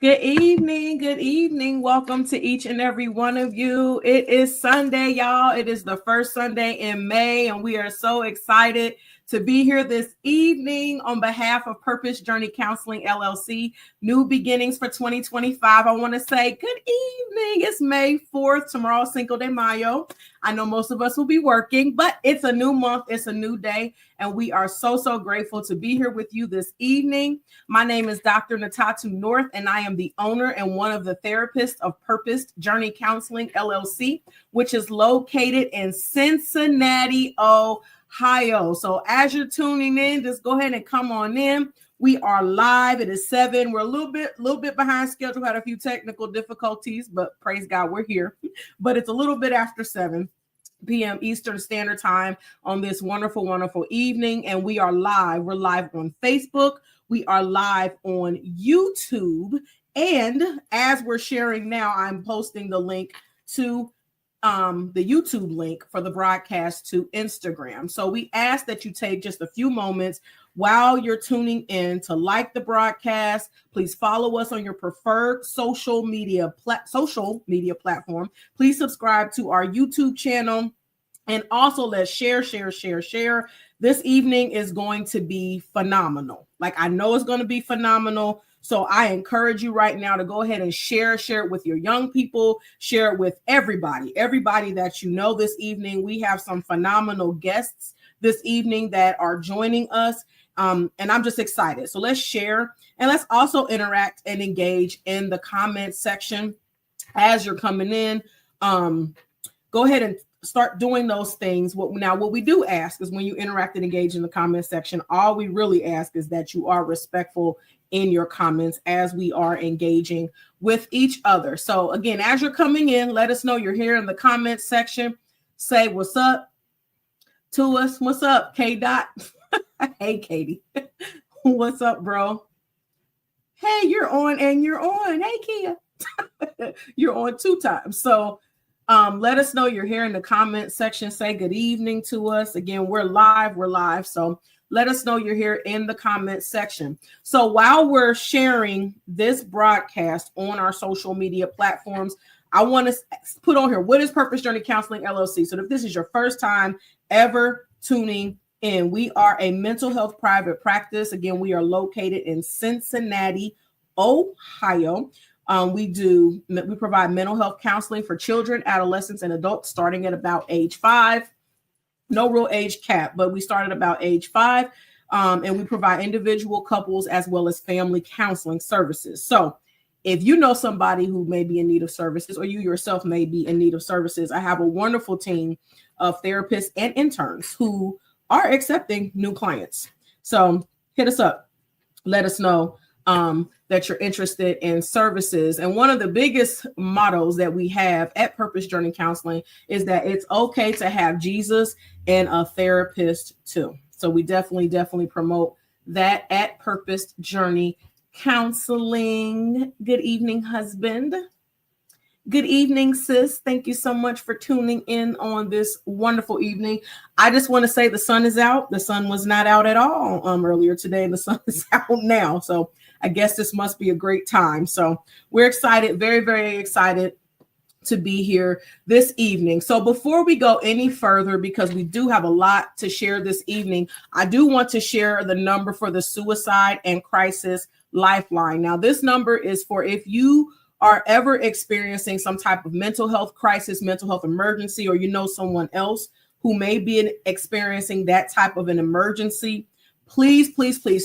Good evening. Good evening. Welcome to each and every one of you. It is Sunday, y'all. It is the first Sunday in May, and we are so excited to be here this evening on behalf of Purpose Journey Counseling LLC. New beginnings for 2025. I want to say good evening. It's May 4th. Tomorrow, Cinco de Mayo. I know most of us will be working, but it's a new month. It's a new day, and we are so grateful to be here with you this evening. My name is Dr. Ntatu North, and I am the owner and one of the therapists of Purpose Journey Counseling LLC, which is located in Cincinnati, Ohio. So as you're tuning in, just go ahead and come on in. We are live. It is 7. We're a little bit behind schedule. Had a few technical difficulties, but praise God, we're here. But it's a little bit after 7 p.m. Eastern Standard Time on this wonderful evening, and we are live. We're live on Facebook. We are live on YouTube, and as we're sharing now, I'm posting the link to the YouTube link for the broadcast to Instagram. So we ask that you take just a few moments while you're tuning in to like the broadcast. Please follow us on your preferred social media platform. Please subscribe to our YouTube channel, and also let's share. This evening is going to be phenomenal. Like, I know it's going to be phenomenal. So I encourage you right now to go ahead and share it with your young people, share it with everybody that you know this evening. We have some phenomenal guests this evening that are joining us. And I'm just excited. So let's share, and let's also interact and engage in the comment section as you're coming in. Go ahead and start doing those things. What we do ask is, when you interact and engage in the comment section, all we really ask is that you are respectful in your comments as we are engaging with each other. So again, as you're coming in, let us know you're here in the comment section. Say what's up to us. What's up, K Dot? Hey, Katie. What's up, bro? Hey, you're on and you're on. Hey, Kia. You're on 2 times. So let us know you're here in the comment section. Say good evening to us. Again, we're live. So let us know you're here in the comment section. So while we're sharing this broadcast on our social media platforms, I want to put on here, what is Purpose Journey Counseling LLC? So if this is your first time ever tuning in, we are a mental health private practice. Again, we are located in Cincinnati, Ohio. We provide mental health counseling for children, adolescents, and adults starting at about age 5. No real age cap, but we started about age 5. And we provide individual, couples, as well as family counseling services. So if you know somebody who may be in need of services, or you yourself may be in need of services, I have a wonderful team of therapists and interns who are accepting new clients. So hit us up. Let us know that you're interested in services. And one of the biggest mottos that we have at Purpose Journey Counseling is that it's okay to have Jesus and a therapist too. So we definitely promote that at Purpose Journey Counseling. Good evening, husband. Good evening, sis. Thank you so much for tuning in on this wonderful evening. I just want to say the sun is out. The sun was not out at all earlier today, and the sun is out now. So I guess this must be a great time. So we're excited, very excited to be here this evening. So before we go any further, because we do have a lot to share this evening, I do want to share the number for the Suicide and Crisis Lifeline. Now, this number is for if you are ever experiencing some type of mental health crisis, mental health emergency, or you know someone else who may be experiencing that type of an emergency, please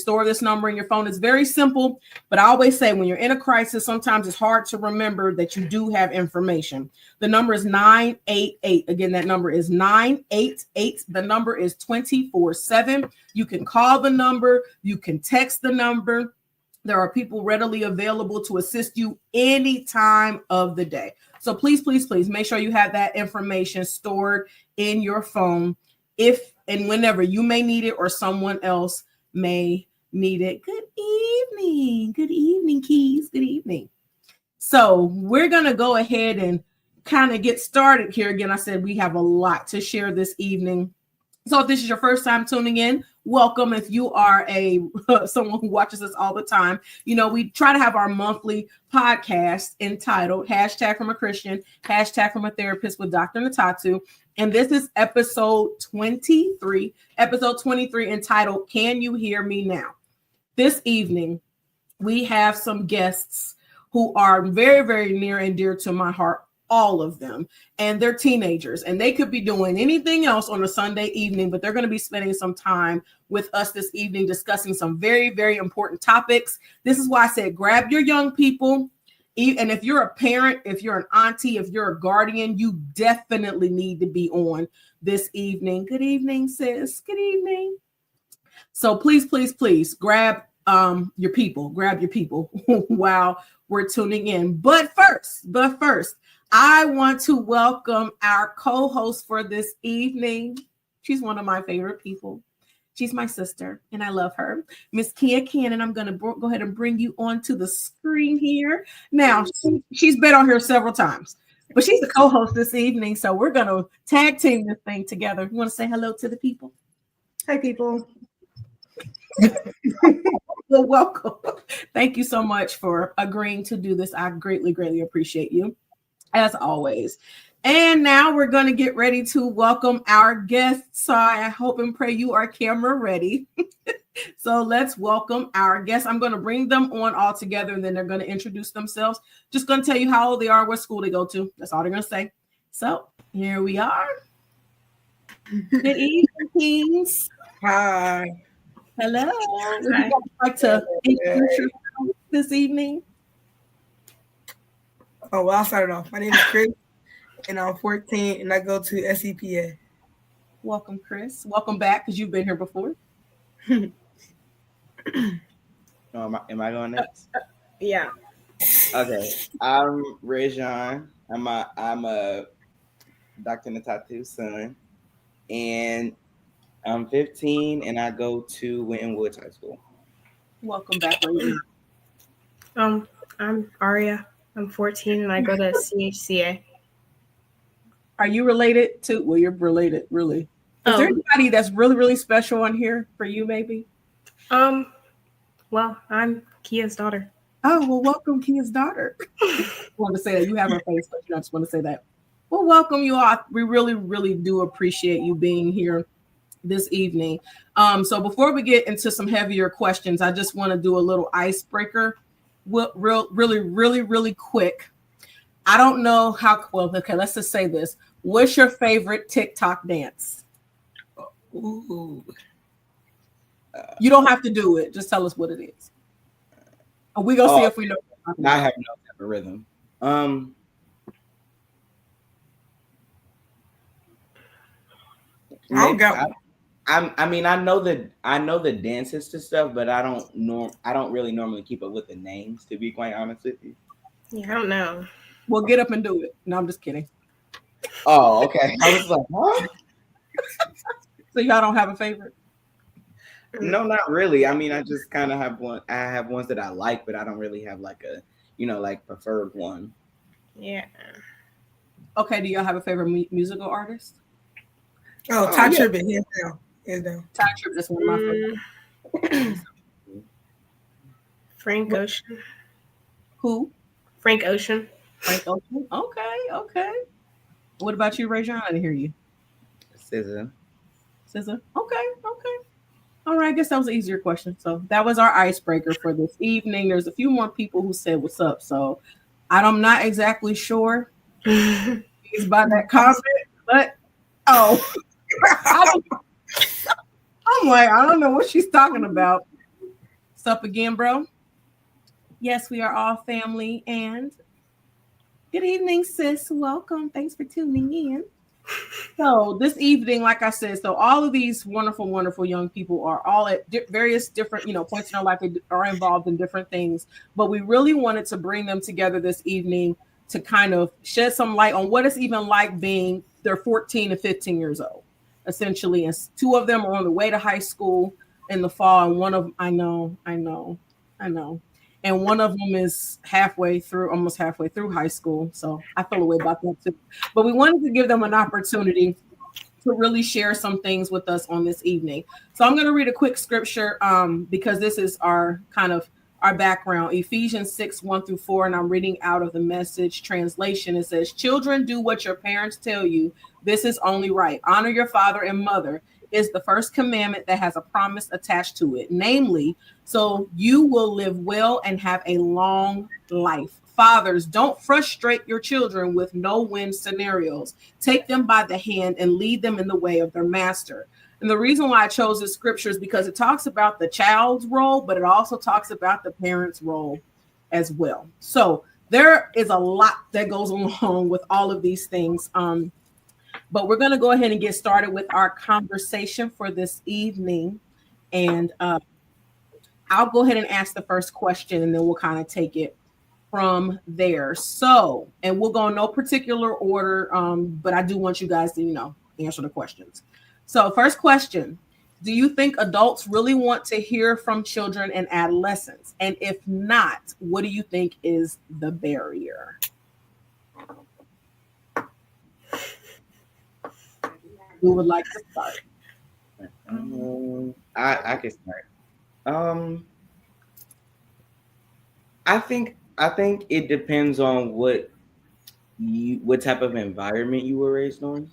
store this number in your phone. It's very simple, but I always say when you're in a crisis, sometimes it's hard to remember that you do have information. The number is 988. Again, that number is 988. The number is 24/7. You can call the number. You can text the number. There are people readily available to assist you any time of the day. So please make sure you have that information stored in your phone if and whenever you may need it or someone else may need it. Good evening, Keys. Good evening. So we're going to go ahead and kind of get started here. Again, I said we have a lot to share this evening. So if this is your first time tuning in, welcome. If you are a someone who watches us all the time, we try to have our monthly podcast entitled Hashtag from a Christian, Hashtag from a Therapist with Dr. Ntatu. And this is episode 23, entitled Can You Hear Me Now? This evening, we have some guests who are very, very near and dear to my heart, all of them, and they're teenagers, and they could be doing anything else on a Sunday evening, but they're going to be spending some time with us this evening discussing some very, very important topics. This is why I said grab your young people, and if you're a parent, if you're an auntie, if you're a guardian, you definitely need to be on this evening. Good evening, sis. Good evening. So please, please, please grab your people while we're tuning in. But first, I want to welcome our co-host for this evening. She's one of my favorite people. She's my sister, and I love her. Miss Kia Cannon, I'm going to go ahead and bring you onto the screen here. Now, she's been on here several times, but she's the co-host this evening, so we're going to tag team this thing together. You want to say hello to the people? Hi, people. Well, welcome. Thank you so much for agreeing to do this. I greatly, greatly appreciate you, as always. And now we're going to get ready to welcome our guests. So I hope and pray you are camera ready. So let's welcome our guests. I'm going to bring them on all together, and then they're going to introduce themselves. Just going to tell you how old they are, what school they go to. That's all they're going to say. So here we are. Good evening, Kings. Hi. Hello. Would you guys like to introduce yourself this evening? Oh, well, I'll start it off. My name is Chris, and I'm 14, and I go to SEPA. Welcome, Chris. Welcome back, because you've been here before. Am I going next? Yeah. Okay. I'm Rajon. I'm a Dr. Ntatu's son, and I'm 15, and I go to Winton Woods High School. Welcome back, Rajon. I'm Aria. I'm 14, and I go to CHCA. Are you related to? Well, you're related, really. Is there anybody that's really, really special on here for you, maybe? Well, I'm Kia's daughter. Oh, well, welcome, Kia's daughter. I want to say that you have her face, but I just want to say that. Well, welcome you all. We really, really do appreciate you being here this evening. So before we get into some heavier questions, I just want to do a little icebreaker, really quick. I don't know how well. Okay, let's just say this. What's your favorite TikTok dance? Ooh. You don't have to do it. Just tell us what it is. We're gonna see if we know. I have no type of rhythm. I know the dances to stuff, but I don't really normally keep up with the names, to be quite honest with you. Yeah, I don't know. Well, get up and do it. No, I'm just kidding. Oh, okay. I was like, huh? So y'all don't have a favorite? No, not really. I mean, I just kind of have one. I have ones that I like, but I don't really have like a, like preferred one. Yeah. Okay. Do y'all have a favorite musical artist? Oh, Ty Tribbett, hands down. Ty Tribbett is one of my favorites. Frank Ocean. Who? Frank Ocean. Frank Ocean. Okay. What about you, Rajon? I didn't hear you. SZA. Okay. All right. I guess that was an easier question. So that was our icebreaker for this evening. There's a few more people who said what's up. So I'm not exactly sure it's by that comment, but I'm like, I don't know what she's talking about. What's up again, bro? Yes, we are all family. And good evening, sis. Welcome. Thanks for tuning in. So this evening, like I said, so all of these wonderful, wonderful young people are all at various different, points in their life. They are involved in different things, but we really wanted to bring them together this evening to kind of shed some light on what it's even like being they're 14 to 15 years old, essentially. And two of them are on the way to high school in the fall. And one of I know. And one of them is almost halfway through high school. So I feel a way about that too. But we wanted to give them an opportunity to really share some things with us on this evening. So I'm going to read a quick scripture because this is our kind of our background. Ephesians 6, 1 through 4, and I'm reading out of the Message translation. It says, children, do what your parents tell you. This is only right. Honor your father and mother is the first commandment that has a promise attached to it, namely, so you will live well and have a long life. Fathers, don't frustrate your children with no-win scenarios. Take them by the hand and lead them in the way of their master. And the reason why I chose this scripture is because it talks about the child's role, but it also talks about the parent's role as well. So there is a lot that goes along with all of these things. But we're going to go ahead and get started with our conversation for this evening. And I'll go ahead and ask the first question, and then we'll kind of take it from there. So, and we'll go in no particular order, but I do want you guys to, answer the questions. So, first question, do you think adults really want to hear from children and adolescents? And if not, what do you think is the barrier? Who would like to start? I can start. I think it depends on what type of environment you were raised on.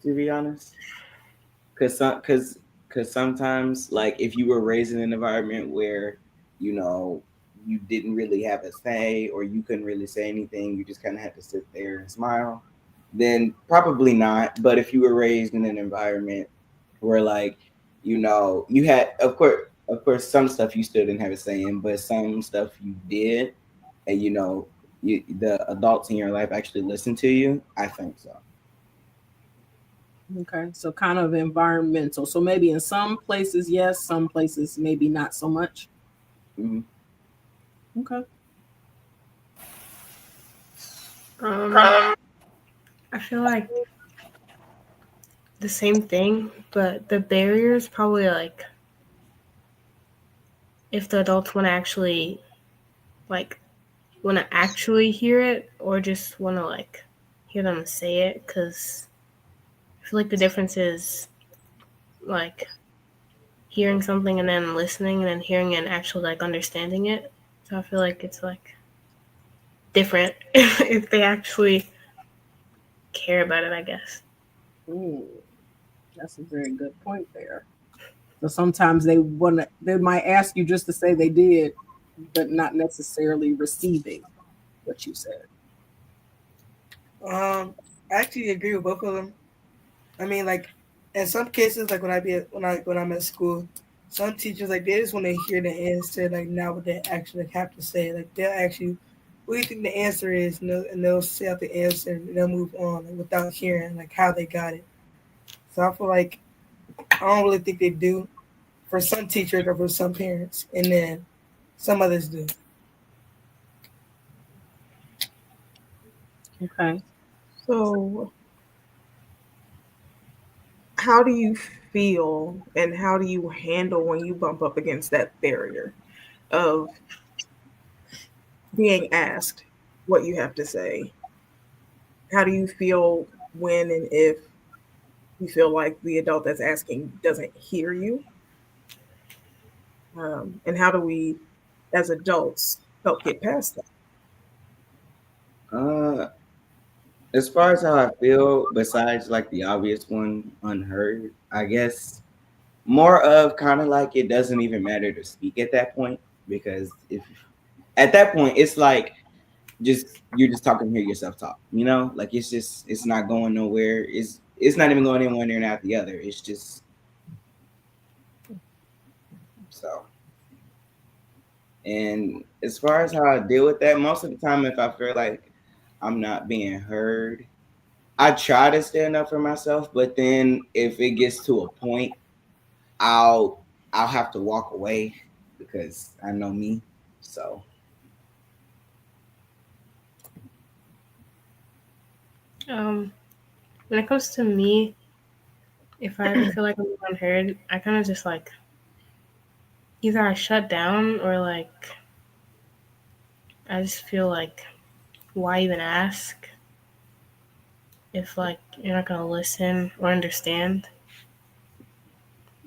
To be honest, because sometimes, like, if you were raised in an environment where you know you didn't really have a say or you couldn't really say anything, you just kind of had to sit there and smile, then probably not. But if you were raised in an environment where, like, you had, of course, some stuff you still didn't have a say in, but some stuff you did, and the adults in your life actually listened to you, I think so. Okay, so kind of environmental. So maybe in some places, yes, some places maybe not so much. Mm-hmm. Okay. I feel like the same thing, but the barrier is probably like if the adults want to actually hear it, or just want to hear them say it, because I feel like the difference is like hearing something and then listening and then hearing and actually understanding it. So I feel like it's different if they actually care about it, I guess. Ooh, that's a very good point there. So sometimes they might ask you just to say they did, but not necessarily receiving what you said. I actually agree with both of them. I mean, like in some cases, like when I'm at school, some teachers like they just want to hear the answer, like not what they actually have to say. Like they'll actually, what do you think the answer is? And they'll say out the answer and they'll move on like, without hearing like how they got it. So I feel like I don't really think they do for some teachers or for some parents, and then some others do. Okay. So, how do you feel and how do you handle when you bump up against that barrier of being asked what you have to say? How do you feel when and if you feel like the adult that's asking doesn't hear you? And how do we, as adults, help get past that? Uh, as far as how I feel, besides like the obvious one, unheard, I guess more of kind of like it doesn't even matter to speak at that point, because if at that point it's like just you're just talking to hear yourself talk, like it's not going nowhere. It's not even going in one ear and out the other. It's just so. And as far as how I deal with that, most of the time, if I feel like I'm not being heard, I try to stand up for myself. But then if it gets to a point, I'll have to walk away because I know me. So When it comes to me, if I feel like I'm unheard, I kind of just either I shut down, or I just feel like, why even ask? if like you're not gonna listen or understand.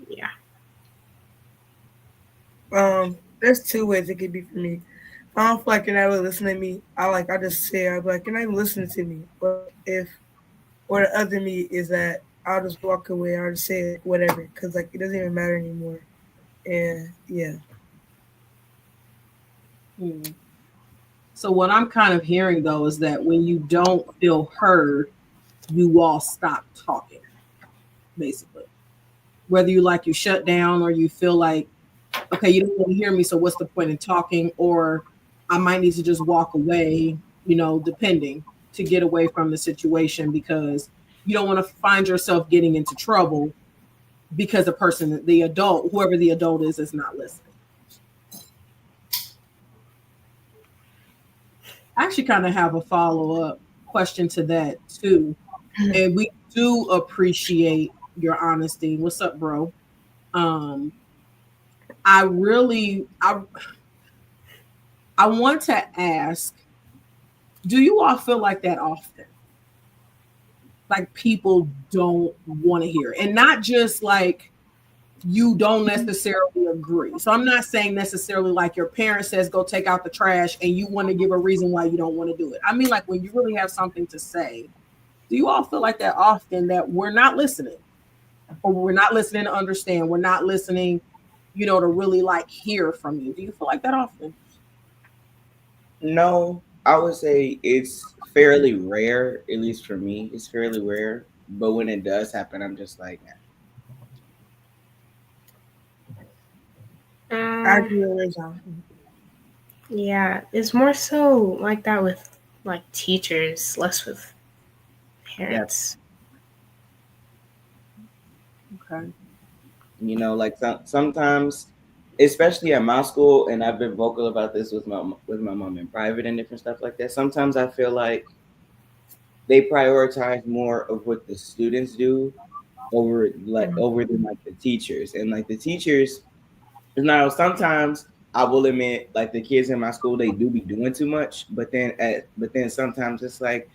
Yeah. There's two ways it could be for me. I don't feel like you're not really listening to me. I just say I'm like you're not even listening to me. But if or the other me is that I'll just walk away. I'll just say like whatever because like it doesn't even matter anymore. And yeah, Hmm. So what I'm kind of hearing though is that when you don't feel heard, you all stop talking, basically. Whether you shut down or you feel like, okay, you don't want to hear me, so what's the point in talking? Or I might need to just walk away, depending to get away from the situation because you don't want to find yourself getting into trouble because the adult, whoever the adult is not listening. I actually kind of have a follow-up question to that too. And we do appreciate your honesty. What's up, bro? Um, I really I want to ask, do you all feel like that often? Like people don't want to hear. And not just like you don't necessarily agree. So I'm not saying necessarily like your parent says go take out the trash and you want to give a reason why you don't want to do it. I mean like when you really have something to say. Do you all feel like that often that we're not listening? Or we're not listening to understand. We're not listening, to really like hear from you. Do you feel like that often? No, I would say it's fairly rare, at least for me. It's fairly rare. But when it does happen, I'm just like, nah. I Uh, agree with Rajon. yeah, it's more so like that with like teachers, less with Yeah. parents. Okay. Like sometimes, especially at my school, and I've been vocal about this with my mom in private and different stuff like that. Sometimes I feel like they prioritize more of what the students do over than like the teachers, and like the teachers. Now sometimes I will admit, like the kids in my school, they do be doing too much, but then sometimes it's like,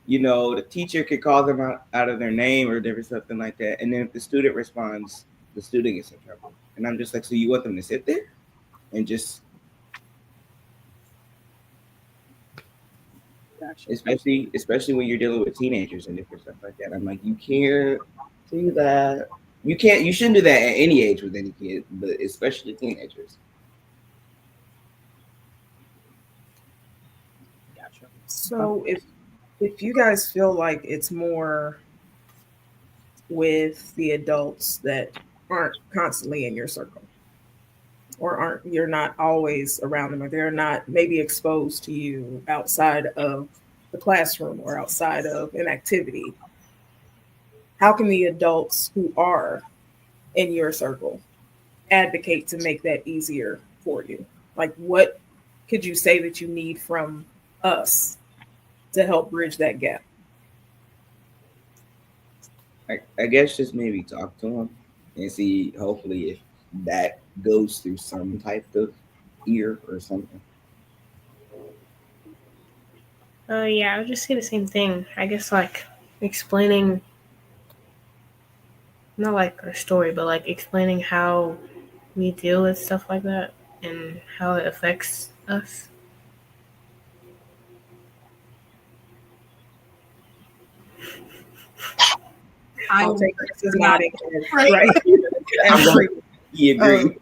the teacher could call them out of their name or different something like that, and then if the student responds, the student gets in trouble, and I'm just like, so you want them to sit there and just, Gotcha. especially when you're dealing with teenagers and different stuff like that. I'm like, you can't do that. You shouldn't do that at any age with any kid, but especially teenagers. Gotcha. Okay. So if you guys feel like it's more with the adults that aren't constantly in your circle or aren't you're not always around them or they're not maybe exposed to you outside of the classroom or outside of an activity, how can the adults who are in your circle advocate to make that easier for you? Like what could you say that you need from us to help bridge that gap? I guess just maybe talk to them and see hopefully if that goes through some type of ear or something. Yeah, I would just say the same thing. I guess like explaining not like our story, but like explaining how we deal with stuff like that and how it affects us. I I'll am take this as not nodding head, right. right? I'm going Agree. to agree.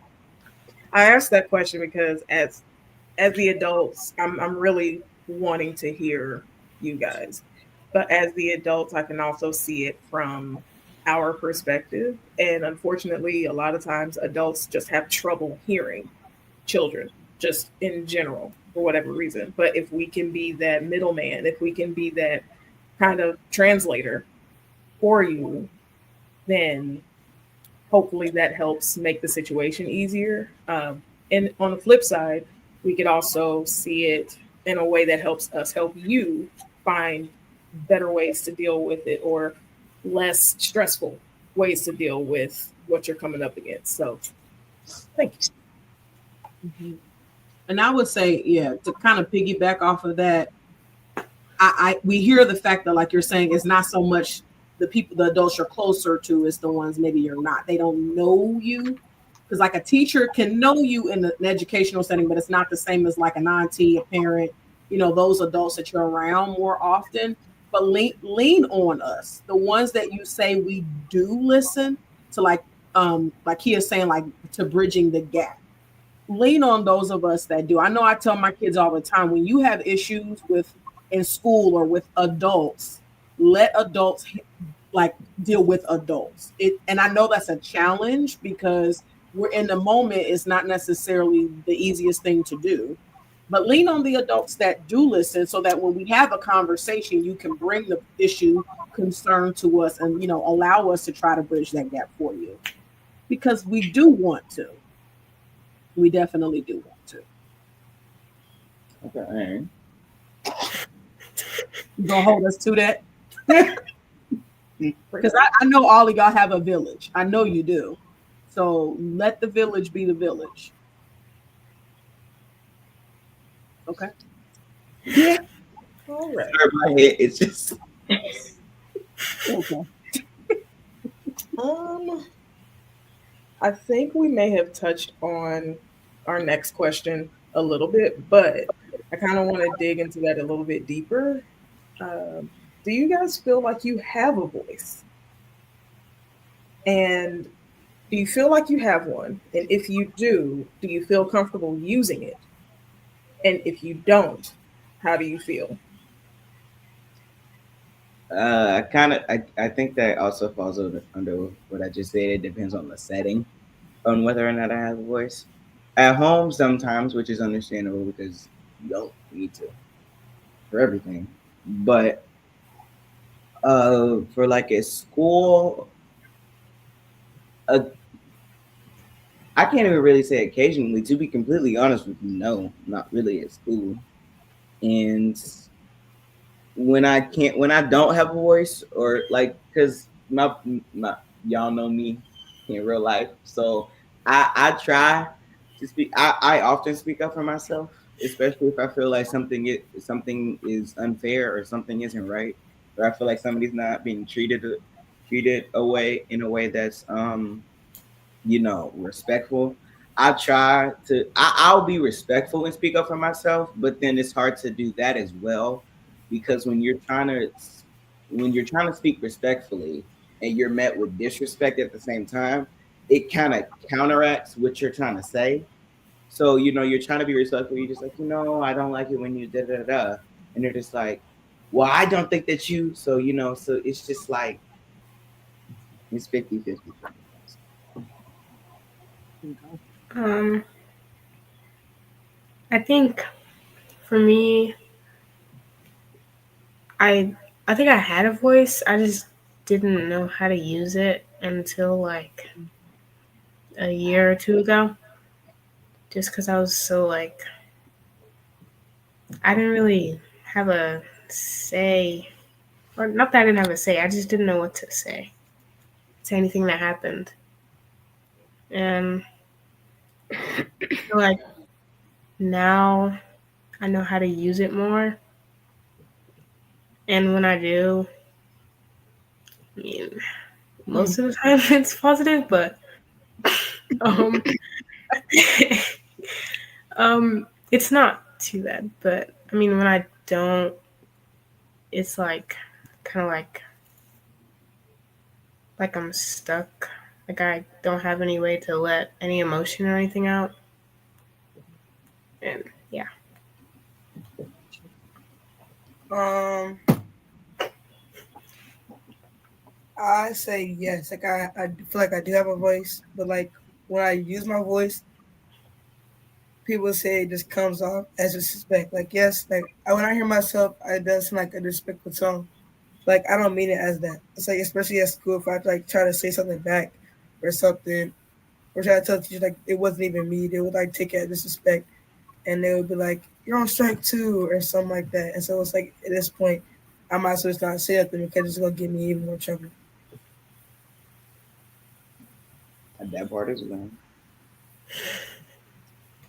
I asked that question because as the adults, I'm really wanting to hear you guys. But as the adults, I can also see it from our perspective. And unfortunately, a lot of times adults just have trouble hearing children, just in general, for whatever reason. But if we can be that middleman, if we can be that kind of translator for you, then hopefully that helps make the situation easier. And on the flip side, we could also see it in a way that helps us help you find better ways to deal with it or less stressful ways to deal with what you're coming up against. So thank you. Mhm. And I would say, yeah, to kind of piggyback off of that, I we hear the fact that, like you're saying, it's not so much the adults you're closer to, is the ones maybe you're not. They don't know you, because like a teacher can know you in an educational setting, but it's not the same as like an auntie, a parent, those adults that you're around more often. But lean on us, the ones that you say we do listen to, like he is saying, like to bridging the gap. Lean on those of us that do. I know I tell my kids all the time, when you have issues with in school or with adults, let adults like deal with adults. And I know that's a challenge because we're in the moment, it's not necessarily the easiest thing to do. But lean on the adults that do listen, so that when we have a conversation, you can bring the issue concern to us, and allow us to try to bridge that gap for you, because we do want to. We definitely do want to. Okay. You gonna hold us to that? Because I know all of y'all have a village. I know you do. So let the village be the village. Okay. Yeah. All right. My head is just. Okay. Um, I think we may have touched on our next question a little bit, but I kind of want to dig into that a little bit deeper. Um, do you guys feel like you have a voice? And do you feel like you have one? And if you do you feel comfortable using it? And if you don't, how do you feel? I think that also falls under what I just said. It depends on the setting, on whether or not I have a voice. At home, sometimes, which is understandable because you don't need to for everything. But for like at school, uh, I can't even really say occasionally. To be completely honest with you, no, not really at school. And when I don't have a voice, or like, because my y'all know me in real life, so I try to speak. I often speak up for myself, especially if I feel like something is unfair, or something isn't right, or I feel like somebody's not being treated away in a way that's respectful. I'll be respectful and speak up for myself, but then it's hard to do that as well, because when you're trying to speak respectfully and you're met with disrespect at the same time, it kind of counteracts what you're trying to say. So, you're trying to be respectful, you're just like, I don't like it when you da da da, and they're just like, well, I don't think that you, so so it's just like it's 50-50 for me. Um, I think for me, I I think I had a voice. I just didn't know how to use it until like a year or two ago. Just because I was so like I didn't really have a say, or not that I didn't have a say. I just didn't know what to say to anything that happened, and I feel like now I know how to use it more. And when I do, I mean, most of the time it's positive, but um, it's not too bad. But I mean, when I don't, it's like kind of like I'm stuck. Like I don't have any way to let any emotion or anything out. And yeah. Um, I say yes. Like I feel like I do have a voice, but like when I use my voice, people say it just comes off as disrespect. Like yes, like when I hear myself, it does sound like a disrespectful tone. Like I don't mean it as that. It's like especially at school, if I like try to say something back or something, or try to tell teachers like it wasn't even me, they would like take it as disrespect, and they would be like, "You're on strike too," or something like that. And so it's like at this point, I might as well just not say nothing because it's gonna get me even more trouble. That part is well.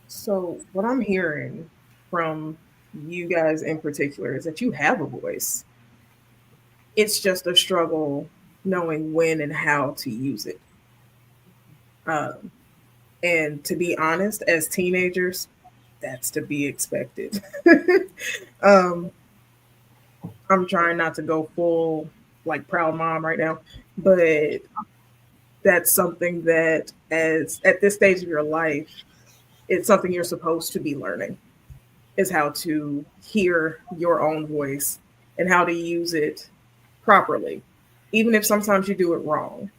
So, what I'm hearing from you guys in particular is that you have a voice. It's just a struggle knowing when and how to use it. Um, and to be honest, as teenagers, that's to be expected. um, I'm trying not to go full like proud mom right now, but that's something that as at this stage of your life, it's something you're supposed to be learning is how to hear your own voice and how to use it properly, even if sometimes you do it wrong.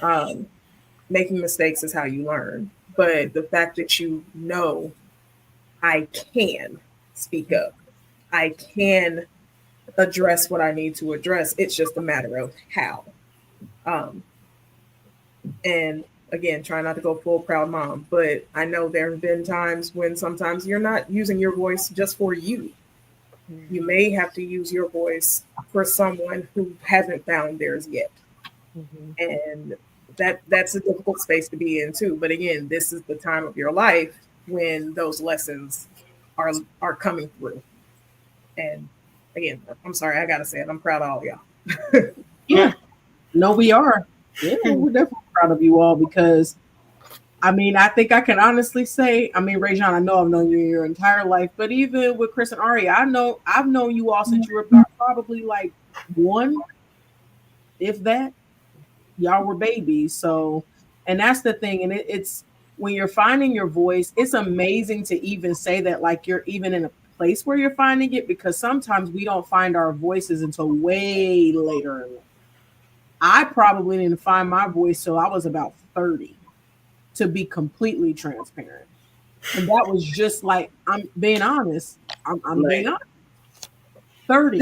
Um, Making mistakes is how you learn. But the fact that you know I can speak up, I can address what I need to address. It's just a matter of how. Um, and again, try not to go full proud mom, but I know there have been times when sometimes you're not using your voice just for you. You may have to use your voice for someone who hasn't found theirs yet. Mhm. And that's a difficult space to be in too. But again, this is the time of your life when those lessons are coming through. And again, I'm sorry, I gotta say it. I'm proud of all y'all. Yeah. No, we are. Yeah, we're definitely proud of you all because I mean, I think I can honestly say, I mean, Rajon, I know I've known you your entire life, but even with Chris and Ari, I know I've known you all since you were probably like one, if that. Y'all were babies. So, and that's the thing. And it's when you're finding your voice, it's amazing to even say that, like, you're even in a place where you're finding it because sometimes we don't find our voices until way later in life. I probably didn't find my voice till I was about 30, to be completely transparent. And that was just like, I'm being honest. I'm being Right. honest. 30,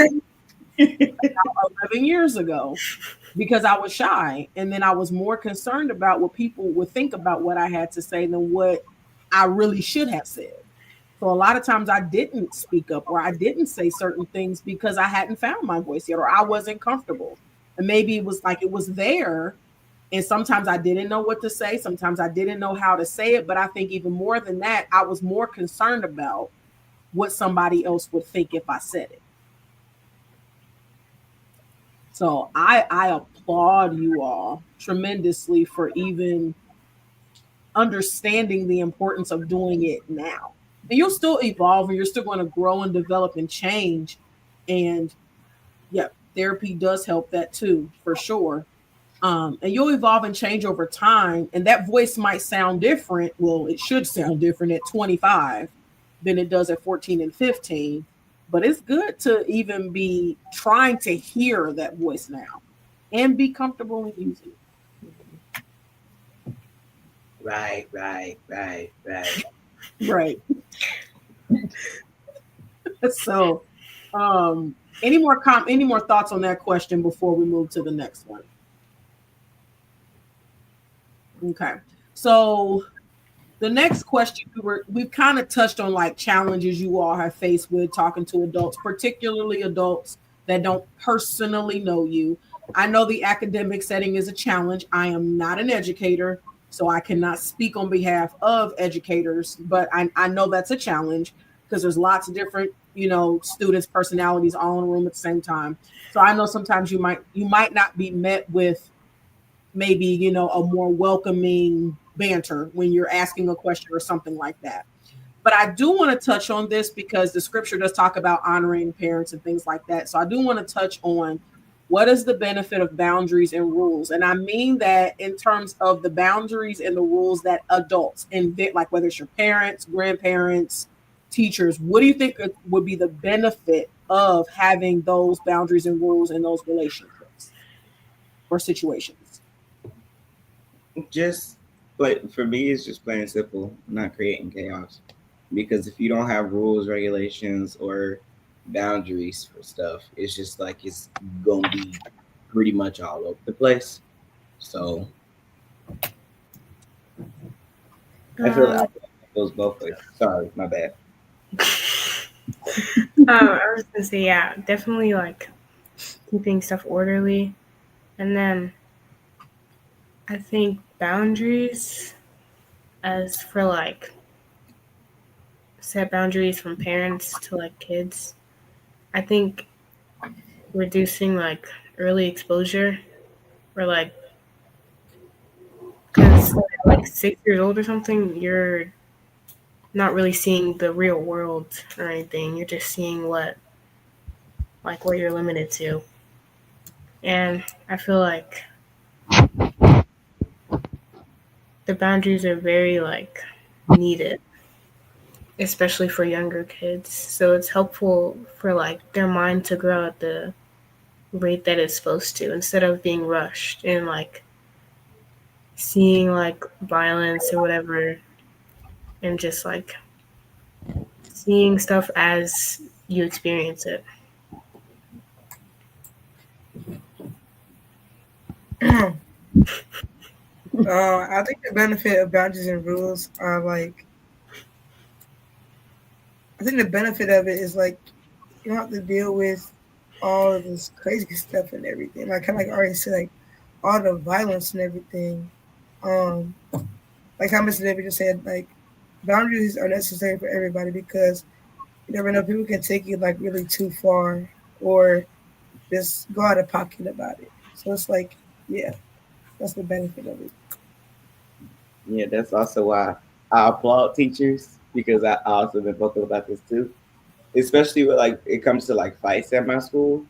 11 years ago, because I was shy. And then I was more concerned about what people would think about what I had to say than what I really should have said. So a lot of times I didn't speak up or I didn't say certain things because I hadn't found my voice yet or I wasn't comfortable. And maybe it was like it was there. And sometimes I didn't know what to say. Sometimes I didn't know how to say it. But I think even more than that, I was more concerned about what somebody else would think if I said it. So I applaud you all tremendously for even understanding the importance of doing it now. And you'll still evolve and you're still going to grow and develop and change. And yeah, therapy does help that too, for sure. And you'll evolve and change over time. And that voice might sound different. Well, it should sound different at 25 than it does at 14 and 15. But it's good to even be trying to hear that voice now and be comfortable in using Right, right, right, right. it. Right. So, any more thoughts on that question before we move to the next one? Okay. So the next question we've kind of touched on like challenges you all have faced with talking to adults, particularly adults that don't personally know you. I know the academic setting is a challenge. I am not an educator, so I cannot speak on behalf of educators, but I know that's a challenge because there's lots of different, students, personalities all in a room at the same time. So I know sometimes you might not be met with maybe a more welcoming banter when you're asking a question or something like that. But I do want to touch on this because the scripture does talk about honoring parents and things like that. So I do want to touch on what is the benefit of boundaries and rules. And I mean that in terms of the boundaries and the rules that adults invent, like whether it's your parents, grandparents, teachers, what do you think would be the benefit of having those boundaries and rules in those relationships or situations? Just, but for me, it's just plain and simple, not creating chaos. Because if you don't have rules, regulations, or boundaries for stuff, it's just like it's gonna be pretty much all over the place. So I feel like it goes both ways. Sorry, my bad. I was gonna say, yeah, definitely like keeping stuff orderly. And then I think boundaries as for like set boundaries from parents to like kids. I think reducing like early exposure or like because like 6 years old or something, you're not really seeing the real world or anything. You're just seeing what you're limited to. And I feel like the boundaries are very like needed, especially for younger kids. So it's helpful for like their mind to grow at the rate that it's supposed to instead of being rushed and like seeing like violence or whatever and just like seeing stuff as you experience it. I think the benefit of boundaries and rules are like, I think the benefit of it is like you don't have to deal with all of this crazy stuff and everything. Like kind of like I already said, like all the violence and everything. Um, like how Mr. David just said, like boundaries are necessary for everybody because you never know, people can take you like really too far or just go out of pocket about it. So it's like, yeah, that's the benefit of it. Yeah, that's also why I applaud teachers because I also been vocal about this too, especially with like it comes to like fights at my school.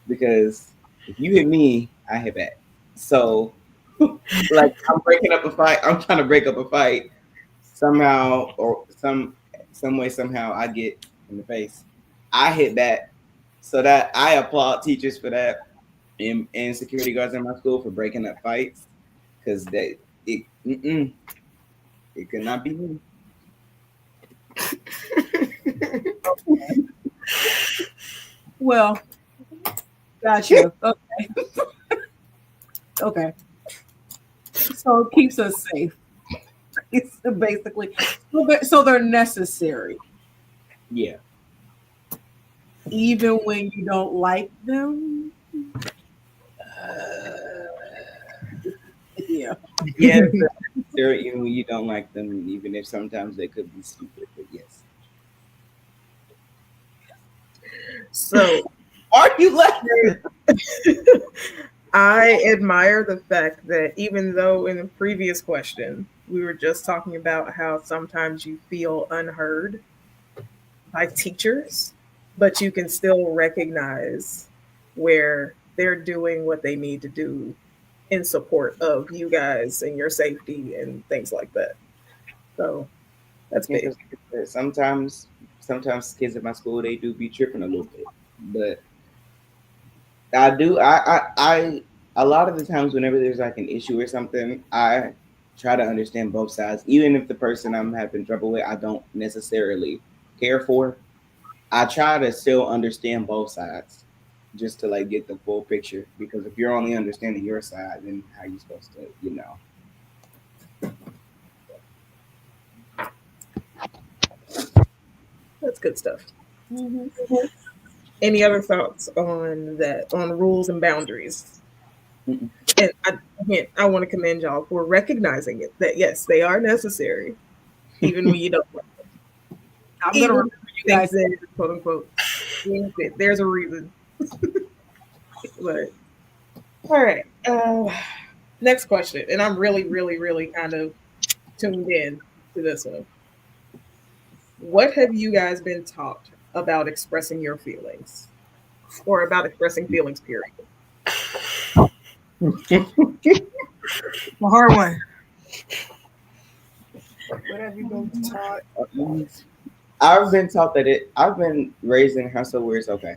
Because if you hit me, I hit back. So, like, I'm breaking up a fight. I'm trying to break up a fight somehow, or some way somehow I get in the face. I hit back. So that I applaud teachers for that, and security guards in my school for breaking up fights, because it could not be me. Well, gotcha. Okay. Okay. So it keeps us safe. It's basically so they're necessary, Yeah, even when you don't like them. Yeah. yes, they're even when you don't like them, even if sometimes they could be stupid. But yes, So are you laughing? I admire the fact that even though in the previous question we were just talking about how sometimes you feel unheard by teachers, but you can still recognize where they're doing what they need to do in support of you guys and your safety and things like that. So that's Yeah, big. 'cause like I said, sometimes kids at my school they do be tripping a little bit, but I do I a lot of the times whenever there's like an issue or something, I try to understand both sides, even if the person I'm having trouble with I don't necessarily care for. I try to still understand both sides, just to like get the full picture. Because if you're only understanding your side, then how you supposed to, you know? That's good stuff. Mhm. Any other thoughts on that, on rules and boundaries? Mm-mm. And again, I want to commend y'all for recognizing it that yes, they are necessary, even when you don't, I'm gonna even remember when you you think guys. that quote unquote, there's a reason. But all right, next question, and I'm really, really, really kind of tuned in to this one. What have you guys been taught about expressing your feelings, or about expressing feelings? Period. A hard one. What have you been taught? I've been taught that it. I've been raised in a household where it's okay.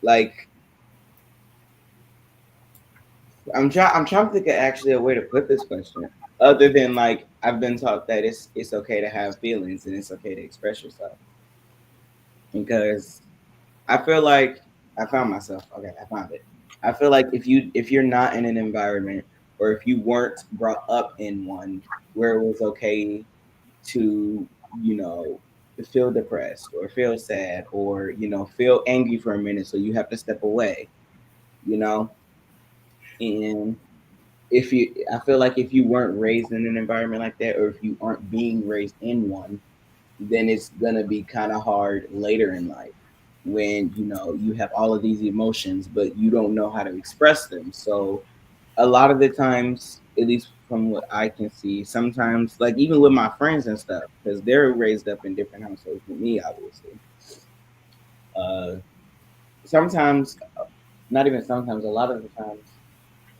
Like I'm trying to think of actually a way to put this question. Other than like I've been taught that it's okay to have feelings and it's okay to express yourself. Because I feel like I found myself. Okay, I found it. I feel like if you're not in an environment or if you weren't brought up in one where it was okay to, you know, feel depressed or feel sad or, feel angry for a minute so you have to step away, you know? And I feel like if you weren't raised in an environment like that or if you aren't being raised in one, then it's gonna be kind of hard later in life when you have all of these emotions, but you don't know how to express them. So a lot of the times, at least from what I can see, sometimes like even with my friends and stuff, because they're raised up in different households than me, obviously. Uh, sometimes, not even sometimes, a lot of the times,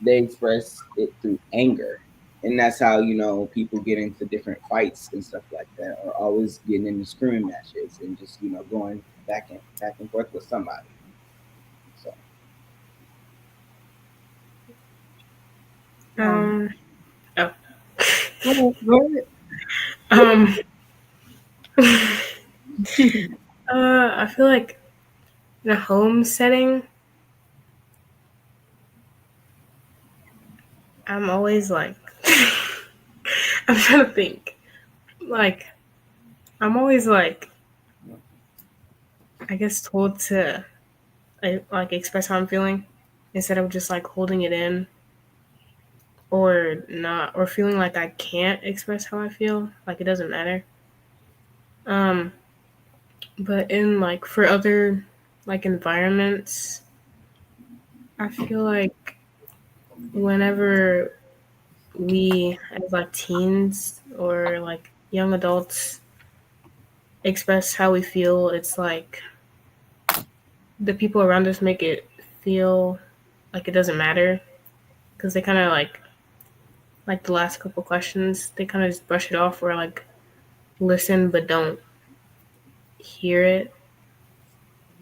they express it through anger. And that's how, people get into different fights and stuff like that, or always getting into screaming matches and just, going back and forth with somebody. So Um, Um. Oh. go Um. ahead. I feel like in a home setting, I'm always like, I'm trying to think. Like, I'm always like, I guess told to like express how I'm feeling instead of just like holding it in or not or feeling like I can't express how I feel. Like it doesn't matter. Um, but in like for other like environments, I feel like whenever we as like teens or like young adults express how we feel, it's like the people around us make it feel like it doesn't matter because they kind of like the last couple questions they kind of just brush it off or like listen but don't hear it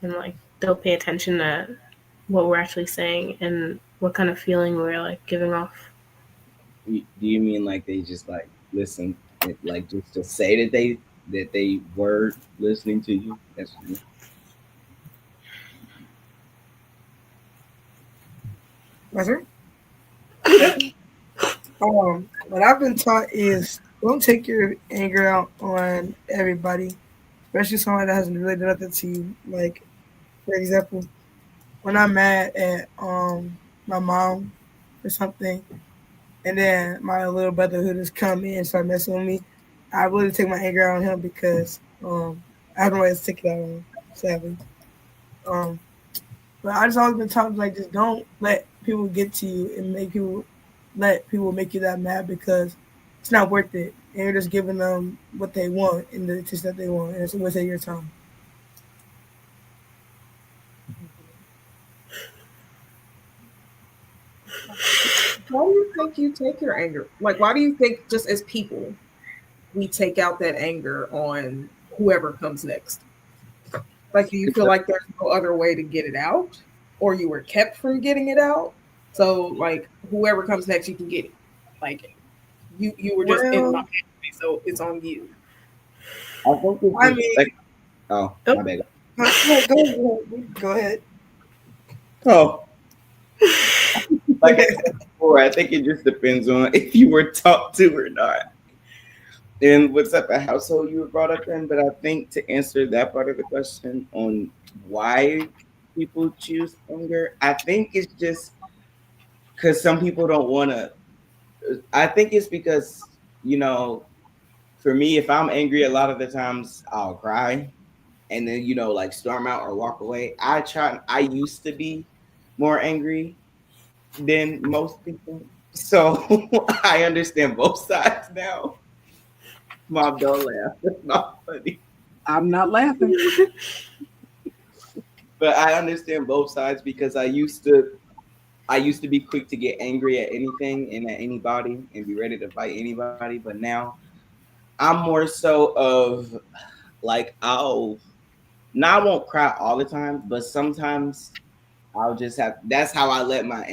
and like they'll pay attention to what we're actually saying and what kind of feeling we're like giving off. do you mean like they just like listen, like just to say that they were listening to you? That's what you My turn. Yep. What I've been taught is don't take your anger out on everybody, especially someone that hasn't really done nothing to you. Like, for example, when I'm mad at my mom or something, and then my little brother who just come in and start messing with me, I really take my anger out on him because I don't always take it out on him, sadly. Um, but I just always been taught like just don't let people get to you and let people make you that mad because it's not worth it. And you're just giving them what they want and the attention that they want, and it's a waste of your time. Why do you think you take your anger? Like, why do you think just as people we take out that anger on whoever comes next? Like, do you feel like there's no other way to get it out, or you were kept from getting it out? So, like, whoever comes next, you can get it. Like, you were just in my Well, family, so it's on you. I think it's I just mean, like, oh, Oh. my bad. go ahead. Oh, like I said before, I think it just depends on if you were talked to or not, and what type of household you were brought up in. But I think to answer that part of the question on why people choose anger, I think it's just because some people don't want to. I think it's because for me, if I'm angry, a lot of the times I'll cry and then like storm out or walk away. I used to be more angry than most people, so I understand both sides now. Mom, don't laugh. It's not funny, I'm not laughing. but I understand both sides because I used to be quick to get angry at anything and at anybody and be ready to fight anybody, but now I'm more so of like I won't cry all the time, but sometimes I'll just have that's how I let my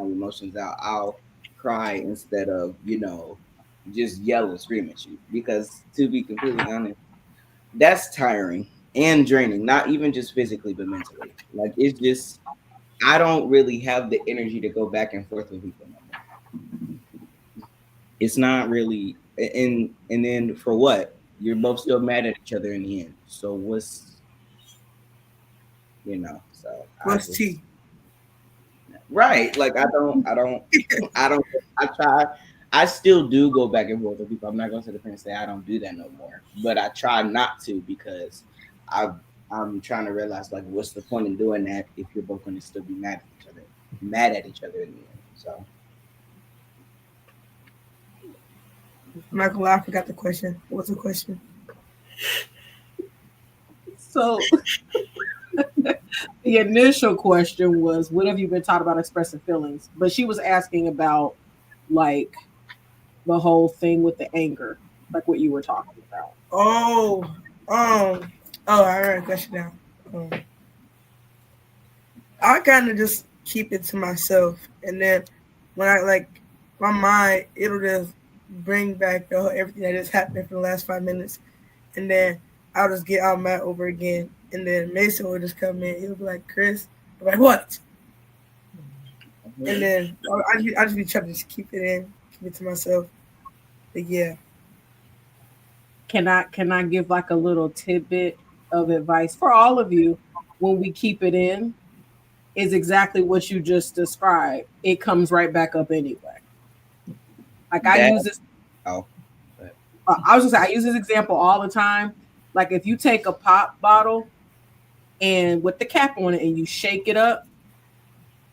emotions out. I'll cry instead of, just yell and scream at you. Because to be completely honest, that's tiring and draining, not even just physically but mentally. Like it's just I don't really have the energy to go back and forth with people no more. It's not really and then for what? You're both still mad at each other in the end. So so I What's just T? right. Like I don't I try. I still do go back and forth with people. I'm not going to sit up here and say I don't do that no more, but I try not to because I I'm trying to realize like what's the point in doing that if you're both going to still be mad at each other in the end. So I'm not gonna lie, I forgot the question. What's the question? So the initial question was, "What have you been taught about expressing feelings?" But she was asking about like the whole thing with the anger, like what you were talking about. Oh, I remember the question now. Um, I kind of just keep it to myself, and then when I like my mind, it'll just bring back everything that just happened for the last 5 minutes, and then I'll just get out mad over again, and then Mason will just come in. He'll be like, "Chris," I'm like, "What?" And then I just be trying to just keep it in, keep it to myself. But yeah, Can I give like a little tidbit of advice for all of you when we keep it in? Is exactly what you just described. It comes right back up anyway. Like I that use this. oh I was just say I use this example all the time. Like if you take a pop bottle and with the cap on it and you shake it up,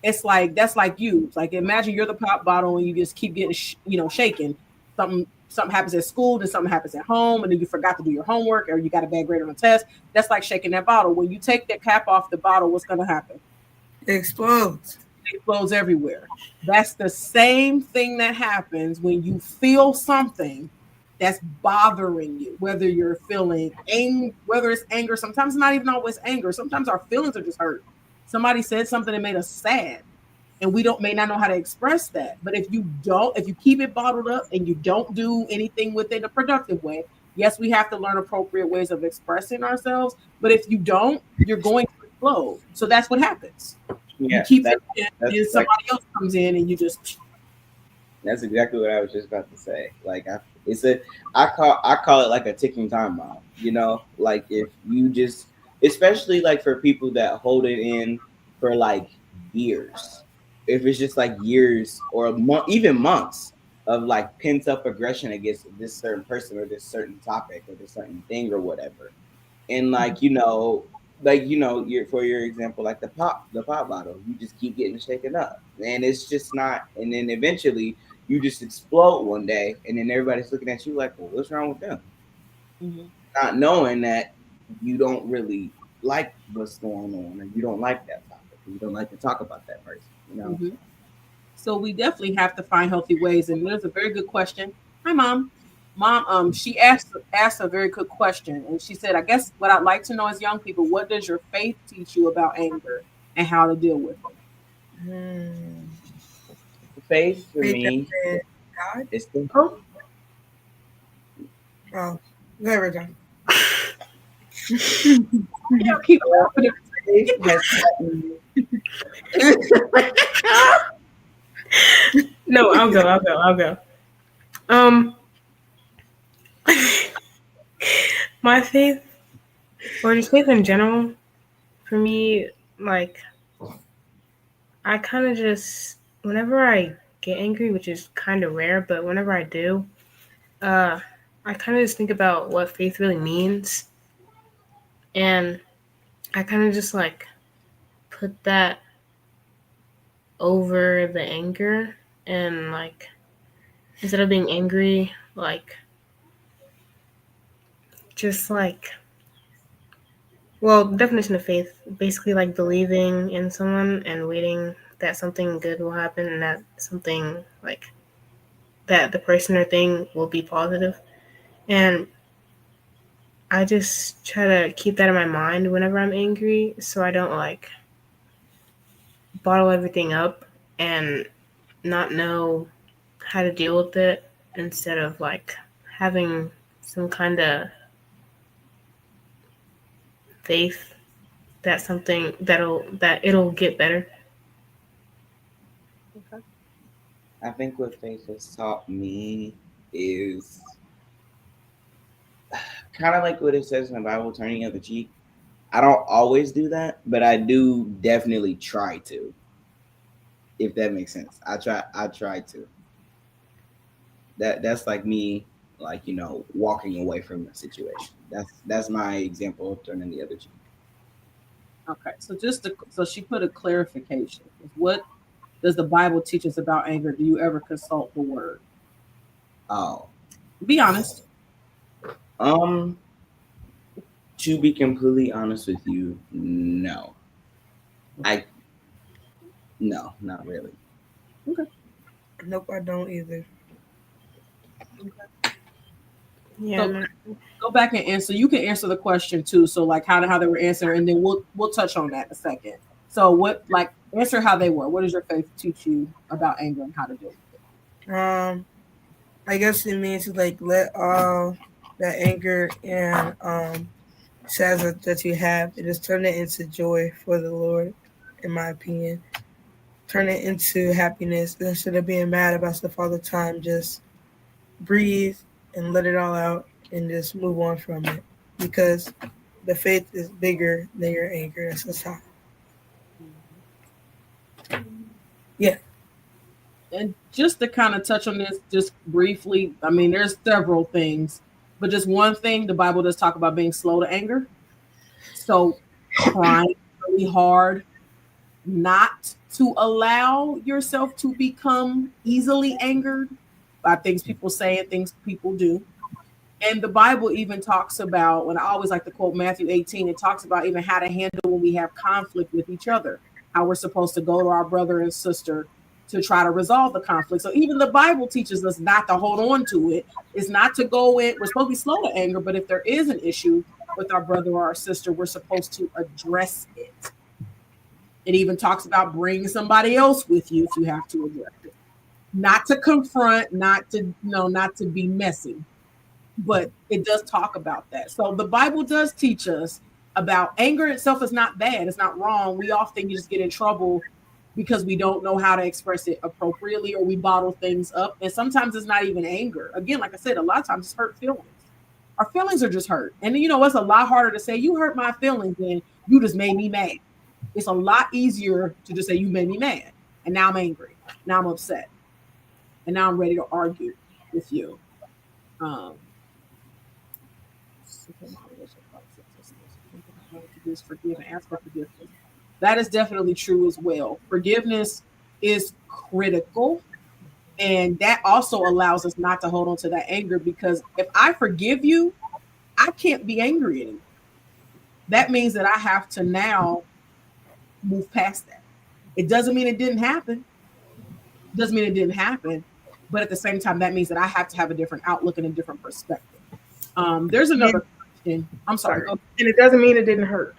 it's like that's like you. Like imagine you're the pop bottle and you just keep getting shaken. Something happens at school, then something happens at home, and then you forgot to do your homework or you got a bad grade on a test. That's like shaking that bottle. When you take that cap off the bottle, what's going to happen? it explodes. It explodes everywhere. That's the same thing that happens when you feel something that's bothering you, whether you're feeling whether it's anger. Sometimes it's not even always anger. Sometimes our feelings are just hurt. Somebody said something that made us sad, and we don't may not know how to express that. But if you keep it bottled up and you don't do anything with it in a productive way, yes, we have to learn appropriate ways of expressing ourselves. But if you don't, you're going to explode. So that's what happens. You yeah, keep that it in, that's and like somebody else comes in, and you just that's exactly what I was just about to say. Like I call it like a ticking time bomb. You know, like if you just, especially like for people that hold it in for like years, if it's just like years or a month, even months of like pent up aggression against this certain person or this certain topic or this certain thing or whatever, and for your example, like the pop bottle, you just keep getting shaken up, and it's just not, and then eventually you just explode one day, and then everybody's looking at you like, well, what's wrong with them, Mhm. not knowing that you don't really like what's going on, and you don't like that topic, and you don't like to talk about that person. Mhm. So we definitely have to find healthy ways. And there's a very good question. Hi, mom. Mom, she asked a very good question, and she said, "I guess what I'd like to know as young people, what does your faith teach you about anger and how to deal with it?" Hmm. Faith for Faith me in God. is the Oh, Oh, there we go. Yeah, keep laughing. faith has taught me. no, I'll go. Um, my faith, or just faith in general, for me, like, I kind of just, whenever I get angry, which is kind of rare, but whenever I do, uh, I kind of just think about what faith really means. And I kind of just like put that over the anger and like instead of being angry, like just like well, the definition of faith basically like believing in someone and waiting that something good will happen and that something like that the person or thing will be positive. And I just try to keep that in my mind whenever I'm angry so I don't like bottle everything up and not know how to deal with it instead of like having some kind of faith that that it'll get better. Okay. I think what faith has taught me is kind of like what it says in the Bible, turning the other cheek. I don't always do that, but I do definitely try to, if that makes sense. I try to. That's like me, like, walking away from the situation. That's my example of turning the other cheek. Okay, so so she put a clarification. What does the Bible teach us about anger? Do you ever consult the Word? Oh, Be honest. um, to be completely honest with you, no, I no, not really. Okay. Nope, I don't either. Yeah, So no. go back and answer. You can answer the question too. So like how they were answering, and then we'll touch on that in a second. So what like answer how they were. What does your faith teach you about anger and how to deal with Um, I guess it means to like let all that anger and sadness that you have, it just turn it into joy for the Lord, in my opinion. Turn it into happiness instead of being mad about stuff all the time. Just breathe and let it all out and just move on from it. Because the faith is bigger than your anger. That's just how. Yeah. and just to kind of touch on this just briefly, I mean, there's several things, but just one thing, the Bible does talk about being slow to anger. So trying really hard not to allow yourself to become easily angered by things people say and things people do. And the Bible even talks about, when I always like to quote Matthew 18, it talks about even how to handle when we have conflict with each other, how we're supposed to go to our brother and sister to try to resolve the conflict. So even the Bible teaches us not to hold on to it. It's not to go in, we're supposed to be slow to anger, but if there is an issue with our brother or our sister, we're supposed to address it. It even talks about bringing somebody else with you if you have to address it. Not to confront, not to, not to be messy, but it does talk about that. So the Bible does teach us about anger itself is not bad. It's not wrong. We often just get in trouble because we don't know how to express it appropriately or we bottle things up. And sometimes it's not even anger. Again, like I said, a lot of times it's hurt feelings. Our feelings are just hurt. And it's a lot harder to say you hurt my feelings than you just made me mad. It's a lot easier to just say you made me mad. And now I'm angry. Now I'm upset. And now I'm ready to argue with you. Um, forgive and ask for forgiveness. That is definitely true as well. Forgiveness is critical. And that also allows us not to hold on to that anger because if I forgive you, I can't be angry anymore. That means that I have to now move past that. It doesn't mean it didn't happen. It doesn't mean it didn't happen. But at the same time, that means that I have to have a different outlook and a different perspective. There's another question. I'm sorry. And it doesn't mean it didn't hurt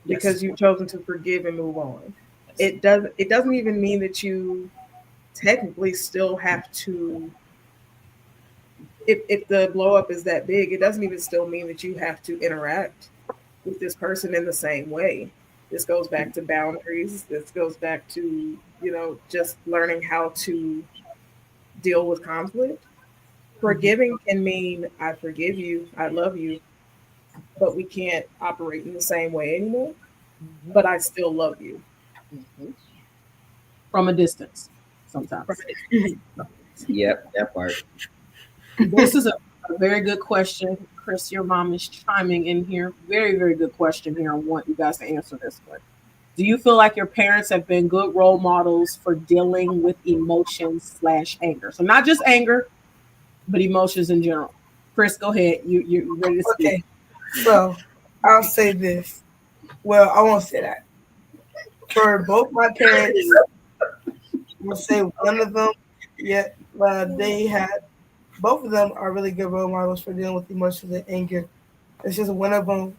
Yes. because you've chosen to forgive and move on. It doesn't even mean that you technically still have to, if the blow up is that big, it doesn't even still mean that you have to interact with this person in the same way. This goes back to boundaries. This goes back to, just learning how to deal with conflict. Forgiving can mean I forgive you, I love you, but we can't operate in the same way anymore. But I still love you. From a distance, sometimes. Yep, that part. This is a very good question. Chris, your mom is chiming in here. Very, very good question here. I want you guys to answer this one. Do you feel like your parents have been good role models for dealing with emotions/anger? So not just anger, but emotions in general. Chris, go ahead. You ready to speak? Okay. So I'll say this. Well, I won't say that. For both my parents, we'll say one of them, they had both of them are really good role models for dealing with emotions and anger. It's just one of them,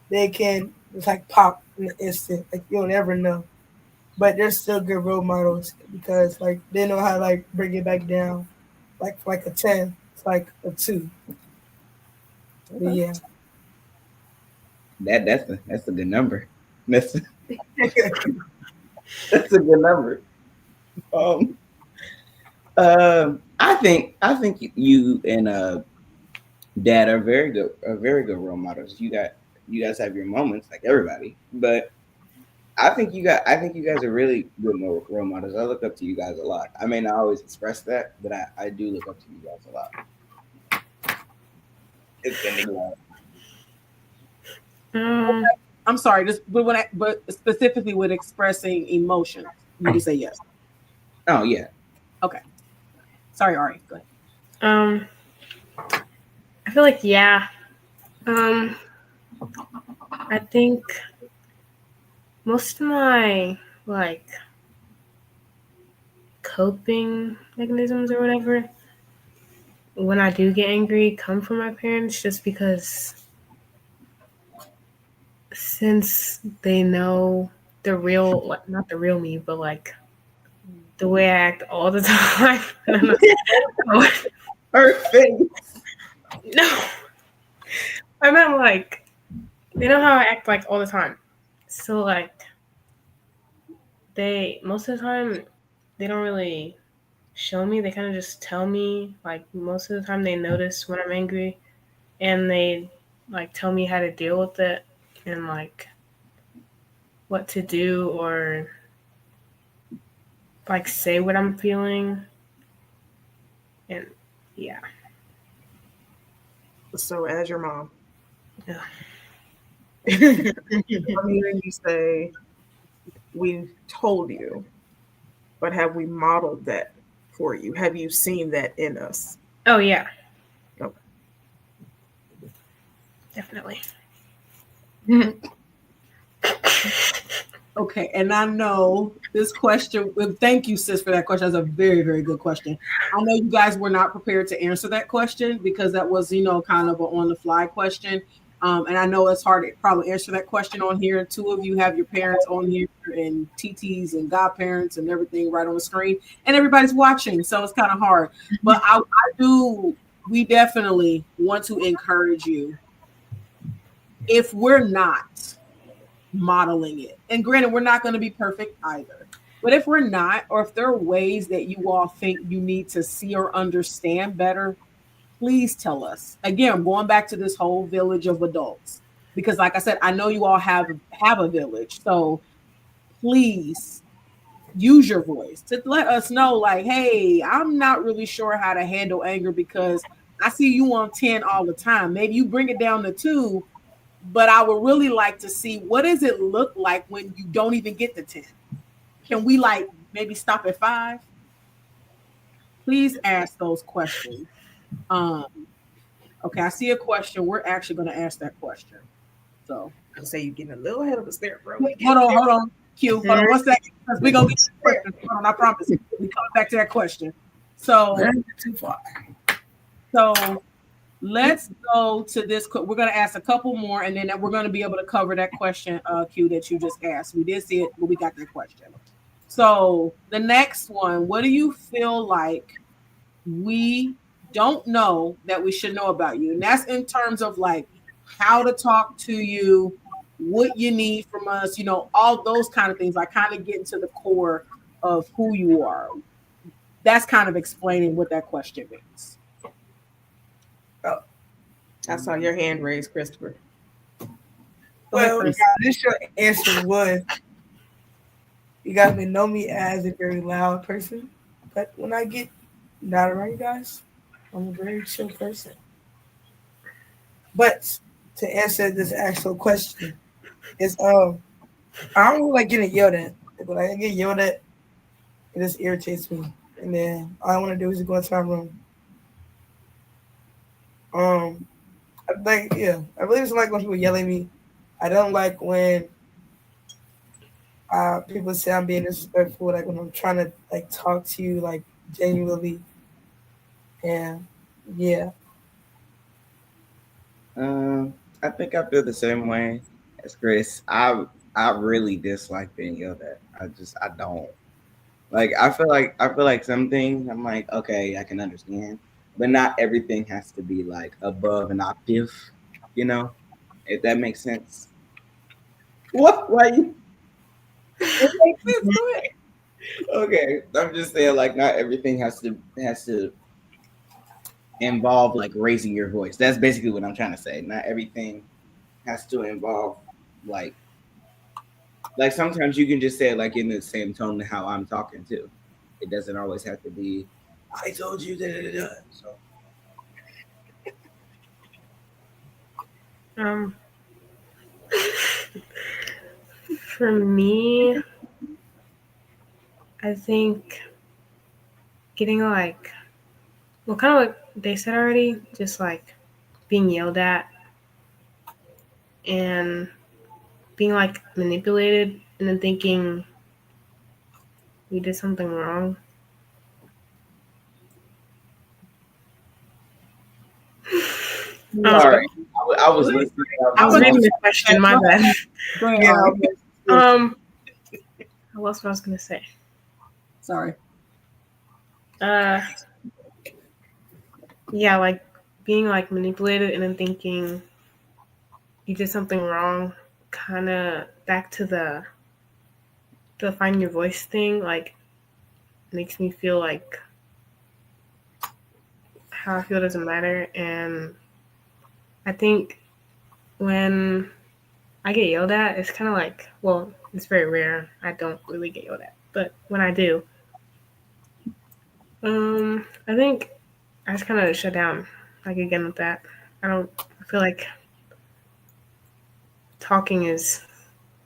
they can just like pop in an instant. Like you'll never know. But they're still good role models because like they know how to like bring it back down. Like a 10, it's like a 2. But yeah. That's a good number. That's that's a good number. Um, I think you and dad are very good role models. You guys have your moments like everybody, but I think you guys are really good role models. I look up to you guys a lot. I may not always express that, but I do look up to you guys a lot. It's been a lot. Um, I'm sorry, just but specifically with expressing emotions, you can say yes. Oh yeah. Okay. Sorry, Ari. Go ahead. um, I feel like yeah. Um, I think most of my like coping mechanisms or whatever when I do get angry come from my parents just because since they know the real like not the real me but like the way I act all the time. No, Perfect. no. I meant like they know how I act like all the time. So like they most of the time they don't really show me. They kind of just tell me. Like most of the time they notice when I'm angry and they like tell me how to deal with it and like what to do or like say what I'm feeling and yeah. So, as your mom, Yeah. I'm hearing you say, "We told you," but have we modeled that for you? Have you seen that in us? Oh yeah, Okay. definitely. Okay, and I know this question. Well, thank you, sis, for that question. That's a very, very good question. I know you guys were not prepared to answer that question because that was, kind of an on-the-fly question. And I know it's hard to probably answer that question on here. Two of you have your parents on here, and TTs and godparents and everything right on the screen, and everybody's watching, so it's kind of hard. But I do. We definitely want to encourage you. If we're not modeling it. And granted, we're not going to be perfect either. But if we're not, or if there are ways that you all think you need to see or understand better, please tell us. Again, I'm going back to this whole village of adults. Because like I said, I know you all have a village. So please use your voice to let us know, like, hey, I'm not really sure how to handle anger because I see you on 10 all the time. Maybe you bring it down to 2, but I would really like to see what does it look like when you don't even get to 10. Can we like maybe stop at 5? Please ask those questions. Um, okay, I see a question. We're actually going to ask that question. So I say you're getting a little ahead of us there, bro. hold on, Q. Hold on one second because we're gonna get to the question. Hold on, I promise. We come back to that question. So Too far. so let's go to this. We're going to ask a couple more, and then we're going to be able to cover that question, Q, that you just asked. We did see it, but we got that question. So the next one, what do you feel like we don't know that we should know about you? And that's in terms of like how to talk to you, what you need from us, all those kind of things, like kind of getting to the core of who you are. That's kind of explaining what that question means. Oh, I saw your hand raised, Christopher. Well, the initial answer was you guys may know me as a very loud person, but when I get not around you guys, I'm a very chill person. But to answer this actual question, is I don't really like getting yelled at. When I get yelled at, it just irritates me. And then all I want to do is go into my room. I really just like when people yell at me. I don't like when people say I'm being disrespectful, like when I'm trying to like talk to you like genuinely. And yeah, I think I feel the same way as Chris. I really dislike being yelled at. I don't like. I feel like some things I'm like, okay, I can understand, but not everything has to be like above an octave. You know, if that makes sense. What? Why you? It makes sense. Go ahead. Okay, I'm just saying like not everything has to involve like raising your voice. That's basically what I'm trying to say. Not everything has to involve like Like sometimes you can just say it like in the same tone to how I'm talking too. It doesn't always have to be. I told you da. So Um, for me, I think getting like, well, kind of like they said already, just like being yelled at and being like manipulated and then thinking you did something wrong. sorry, Um, I was listening. I was would- reading the question. My bad. Go ahead, Yeah, Ari. I lost what I was gonna say. Sorry. Uh, yeah, like being like manipulated and then thinking you did something wrong. Kind of back to the find your voice thing. Like makes me feel like how I feel doesn't matter, and I think when I get yelled at, it's kind of like, well, it's very rare. I don't really get yelled at, but when I do, I think I just kind of shut down. Like again with that, I feel like talking is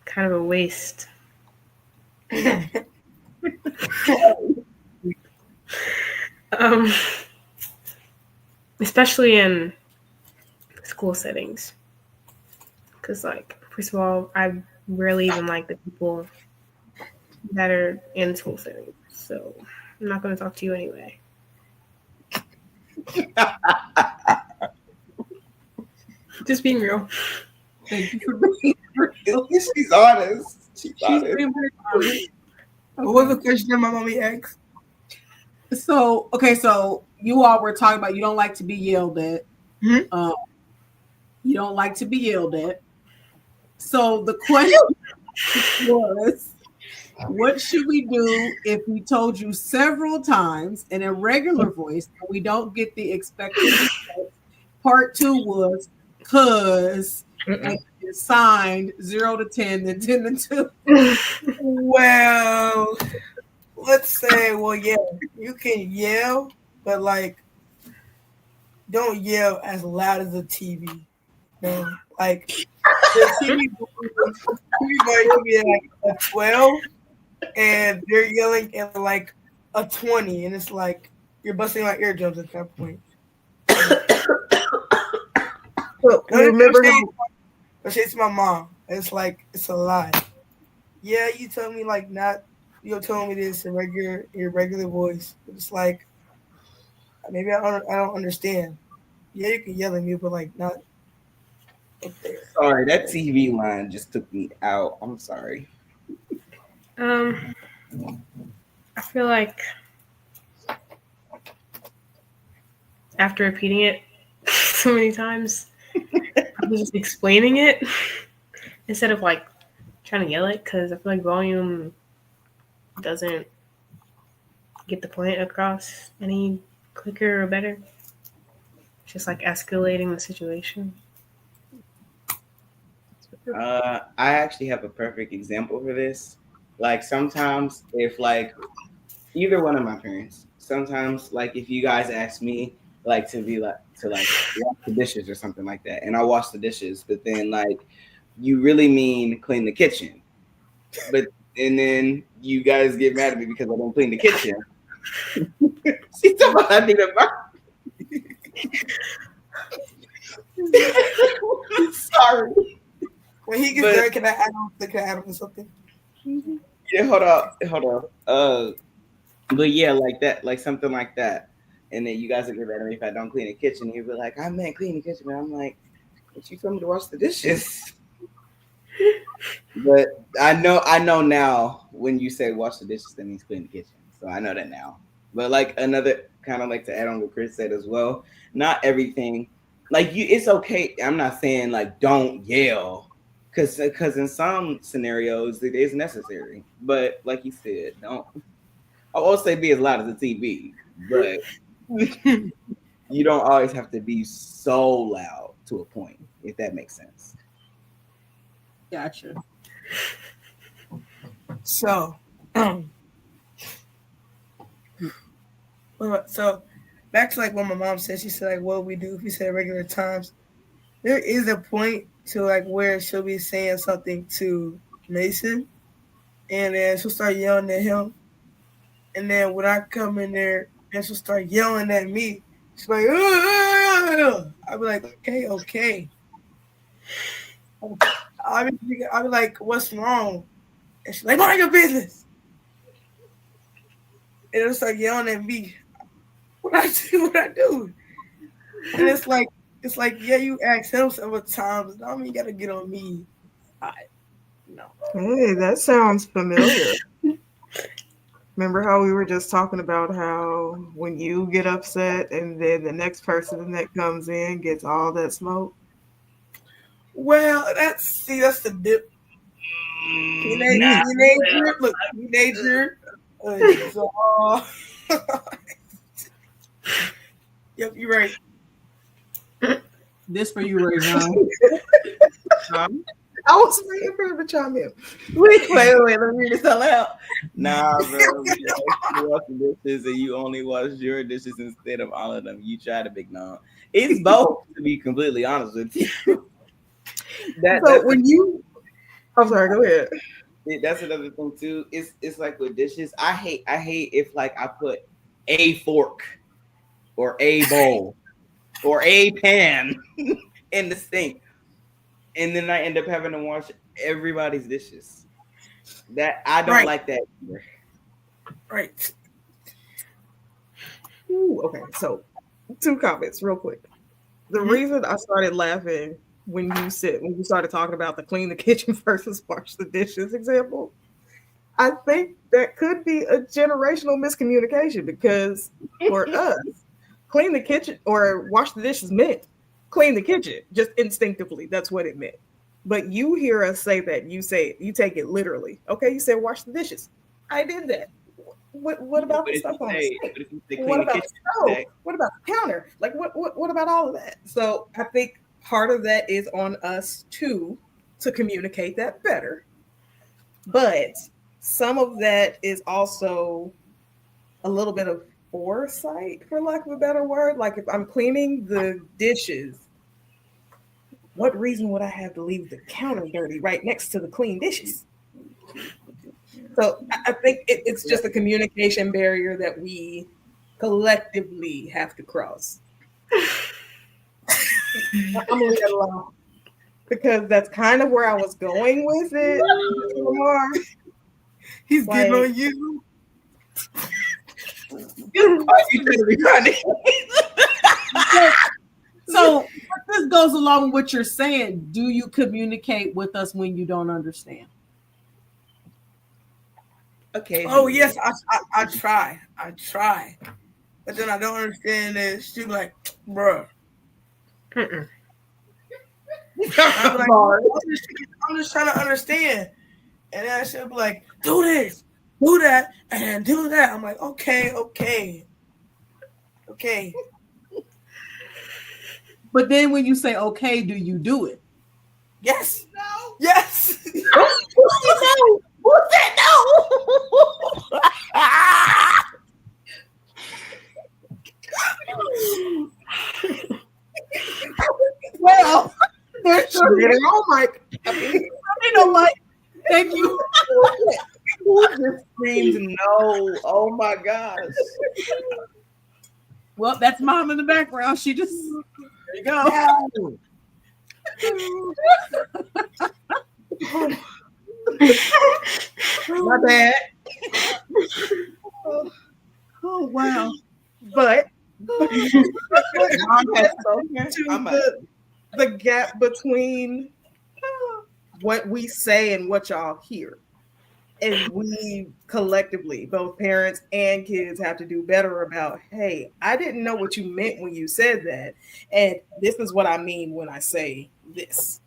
kind of a waste. Um, especially in school settings, because like first of all, I rarely even like the people that are in school settings, so I'm not going to talk to you anyway. Just being real. Thank you for being real. She's honest. She's She's honest. being very honest. What was the question that my mommy asked? So, okay, so you all were talking about you don't like to be yelled at. Mhm. You don't like to be yelled at. So the question was, what should we do if we told you several times in a regular voice and we don't get the expected response? Part 2 was cause and it's signed 0 to 10, then 10 to 2. Well, let's say, well, yeah, you can yell, but like, don't yell as loud as the TV. No, like the TV might be at like a 12, and they're yelling at like a 20, and it's like you're busting my eardrums at that point. Well, Don't remember, say to my mom. It's like it's a lie. Yeah, you told me like not. You told me this in your regular voice. It's like maybe I don't understand. Yeah, you can yell at me, but like not up there. Sorry, that TV line just took me out. I'm sorry. I feel like after repeating it so many times, I was just explaining it instead of like trying to yell it because I feel like volume doesn't get the point across any quicker or better. It's just like escalating the situation. I actually have a perfect example for this. Like sometimes, if like either one of my parents, sometimes like if you guys ask me like to be like to like wash the dishes or something like that, and I wash the dishes, but then like you really mean clean the kitchen, but and then you guys get mad at me because I don't clean the kitchen. She's talking about I need a sorry. When he gets But- there, can I add on something? Yeah, hold on. But yeah, like that, like something like that. And then you guys will get mad at me if I don't clean the kitchen. You'll be like, I meant clean the kitchen. And I'm like, but you told me to wash the dishes. But I know now when you say wash the dishes, that means clean the kitchen. So I know that now. But like another kind of like to add on what Chris said as well, not everything like you it's okay. I'm not saying like don't yell. Cause in some scenarios it is necessary. But like you said, don't I won't say be as loud as the TV, but you don't always have to be so loud to a point, if that makes sense. Gotcha. So, so back to like what my mom said. She said like, what we do if we say regular times. There is a point to like where she'll be saying something to Mason, and then she'll start yelling at him. And then when I come in there, and she'll start yelling at me. She's like, I'll be like, okay. I'll be like, what's wrong? And she's like, mind your business. And it'll start yelling at me. What I do? And it's like, yeah, you asked him several times. I mean, you gotta get on me. No. Hey, that sounds familiar. Remember how we were just talking about how when you get upset and then the next person that comes in gets all that smoke? Well, that's the dip. Teenager. Yep, you're right. This for you, Rajon. I was waiting for him to chime in. Wait, let me read this out loud. Nah, bro. You wash the dishes and you only wash your dishes instead of all of them. You try to big no. It's both, to be completely honest with you. I'm sorry, go ahead. That's another thing too. It's like with dishes. I hate if like I put a fork or a bowl or a pan in the sink, and then I end up having to wash everybody's dishes. That I don't like that either. Right. Ooh, okay, so 2 comments real quick. The reason I started laughing when you started talking about the clean the kitchen versus wash the dishes example, I think that could be a generational miscommunication because for us, clean the kitchen or wash the dishes meant clean the kitchen, just instinctively. That's what it meant. But you hear us say that, you take it literally. Okay, you said wash the dishes. I did that. What about the stuff on the sink? What about the stove? What about the counter? Like what about all of that? So I think part of that is on us too to communicate that better. But some of that is also a little bit of foresight, for lack of a better word. Like if I'm cleaning the dishes, what reason would I have to leave the counter dirty right next to the clean dishes? So I think it's just a communication barrier that we collectively have to cross. I'm gonna leave it alone because that's kind of where I was going with it. Lamar. He's getting on you. So this goes along with what you're saying. Do you communicate with us when you don't understand? Okay. Oh yes, I try, but then I don't understand this. She's like, bruh. I'm just trying to understand, and then she'll be like, do this, do that, and do that. I'm like, okay. But then when you say okay, do you do it? Yes. No. Yes. No. Who said no? Well, there's oh Mike. Mike. Thank you. Who just screams no? Oh my gosh. Well, that's Mom in the background. She just there you go. My bad. Oh wow. But the gap between what we say and what y'all hear. And we collectively, both parents and kids, have to do better about, hey, I didn't know what you meant when you said that. And this is what I mean when I say this.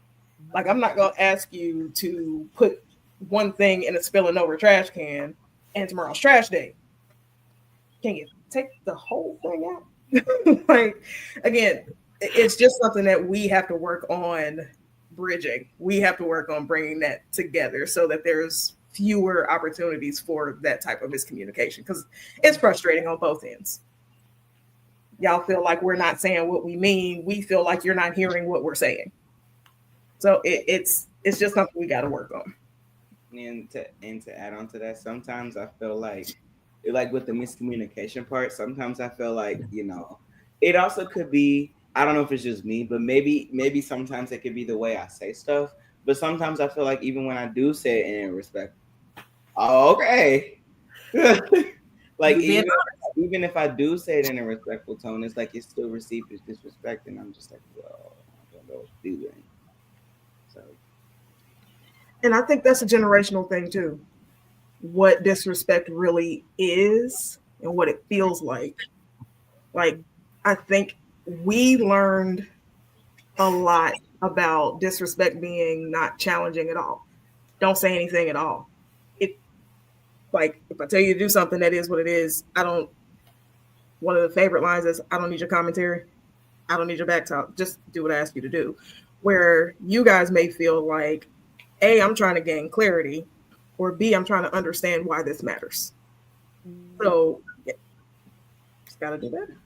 Like, I'm not going to ask you to put one thing in a spilling over trash can and tomorrow's trash day. Can you take the whole thing out? Like, again, it's just something that we have to work on bridging. We have to work on bringing that together so that there's fewer opportunities for that type of miscommunication because it's frustrating on both ends. Y'all feel like we're not saying what we mean. We feel like you're not hearing what we're saying. So it's just something we got to work on. And to add on to that, sometimes I feel like with the miscommunication part, sometimes I feel like, it also could be, I don't know if it's just me, but maybe sometimes it could be the way I say stuff. But sometimes I feel like even when I do say it in respect, oh, okay. Like even if I do say it in a respectful tone, it's like it's still received as disrespect, and I'm just like, well, I don't know what to do then. So, And I think that's a generational thing too. What disrespect really is and what it feels like. Like, I think we learned a lot about disrespect being not challenging at all. Don't say anything at all. It like if I tell you to do something, that is what it is. I don't. One of the favorite lines is, "I don't need your commentary. I don't need your back talk. Just do what I ask you to do." Where you guys may feel like, A, I'm trying to gain clarity, or B, I'm trying to understand why this matters. So, yeah, just got to do better.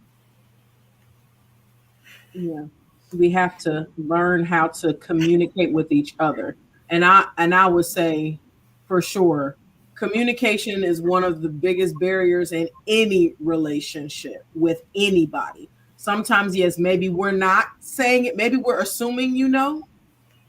Yeah. We have to learn how to communicate with each other. And I would say for sure communication is one of the biggest barriers in any relationship with anybody. Sometimes yes, maybe we're not saying it, maybe we're assuming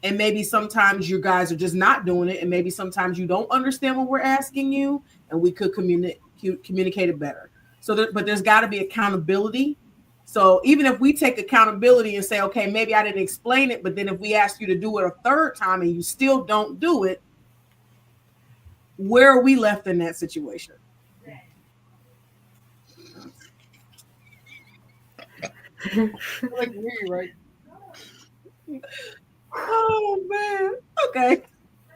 and maybe sometimes you guys are just not doing it and maybe sometimes you don't understand what we're asking you and we could communicate it better. But there's got to be accountability. So even if we take accountability and say, okay, maybe I didn't explain it, but then if we ask you to do it a third time and you still don't do it, where are we left in that situation? Like me, right? Oh man. Okay.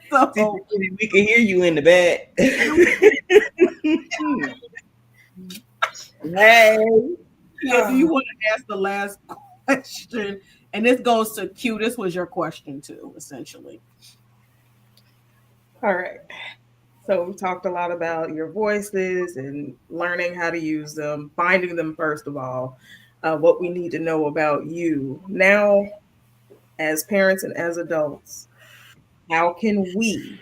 So we can hear you in the back. Hey. Q, do you want to ask the last question? And this goes to Q. This was your question too, essentially. All right. So we talked a lot about your voices and learning how to use them, finding them first of all, what we need to know about you. Now, as parents and as adults, how can we,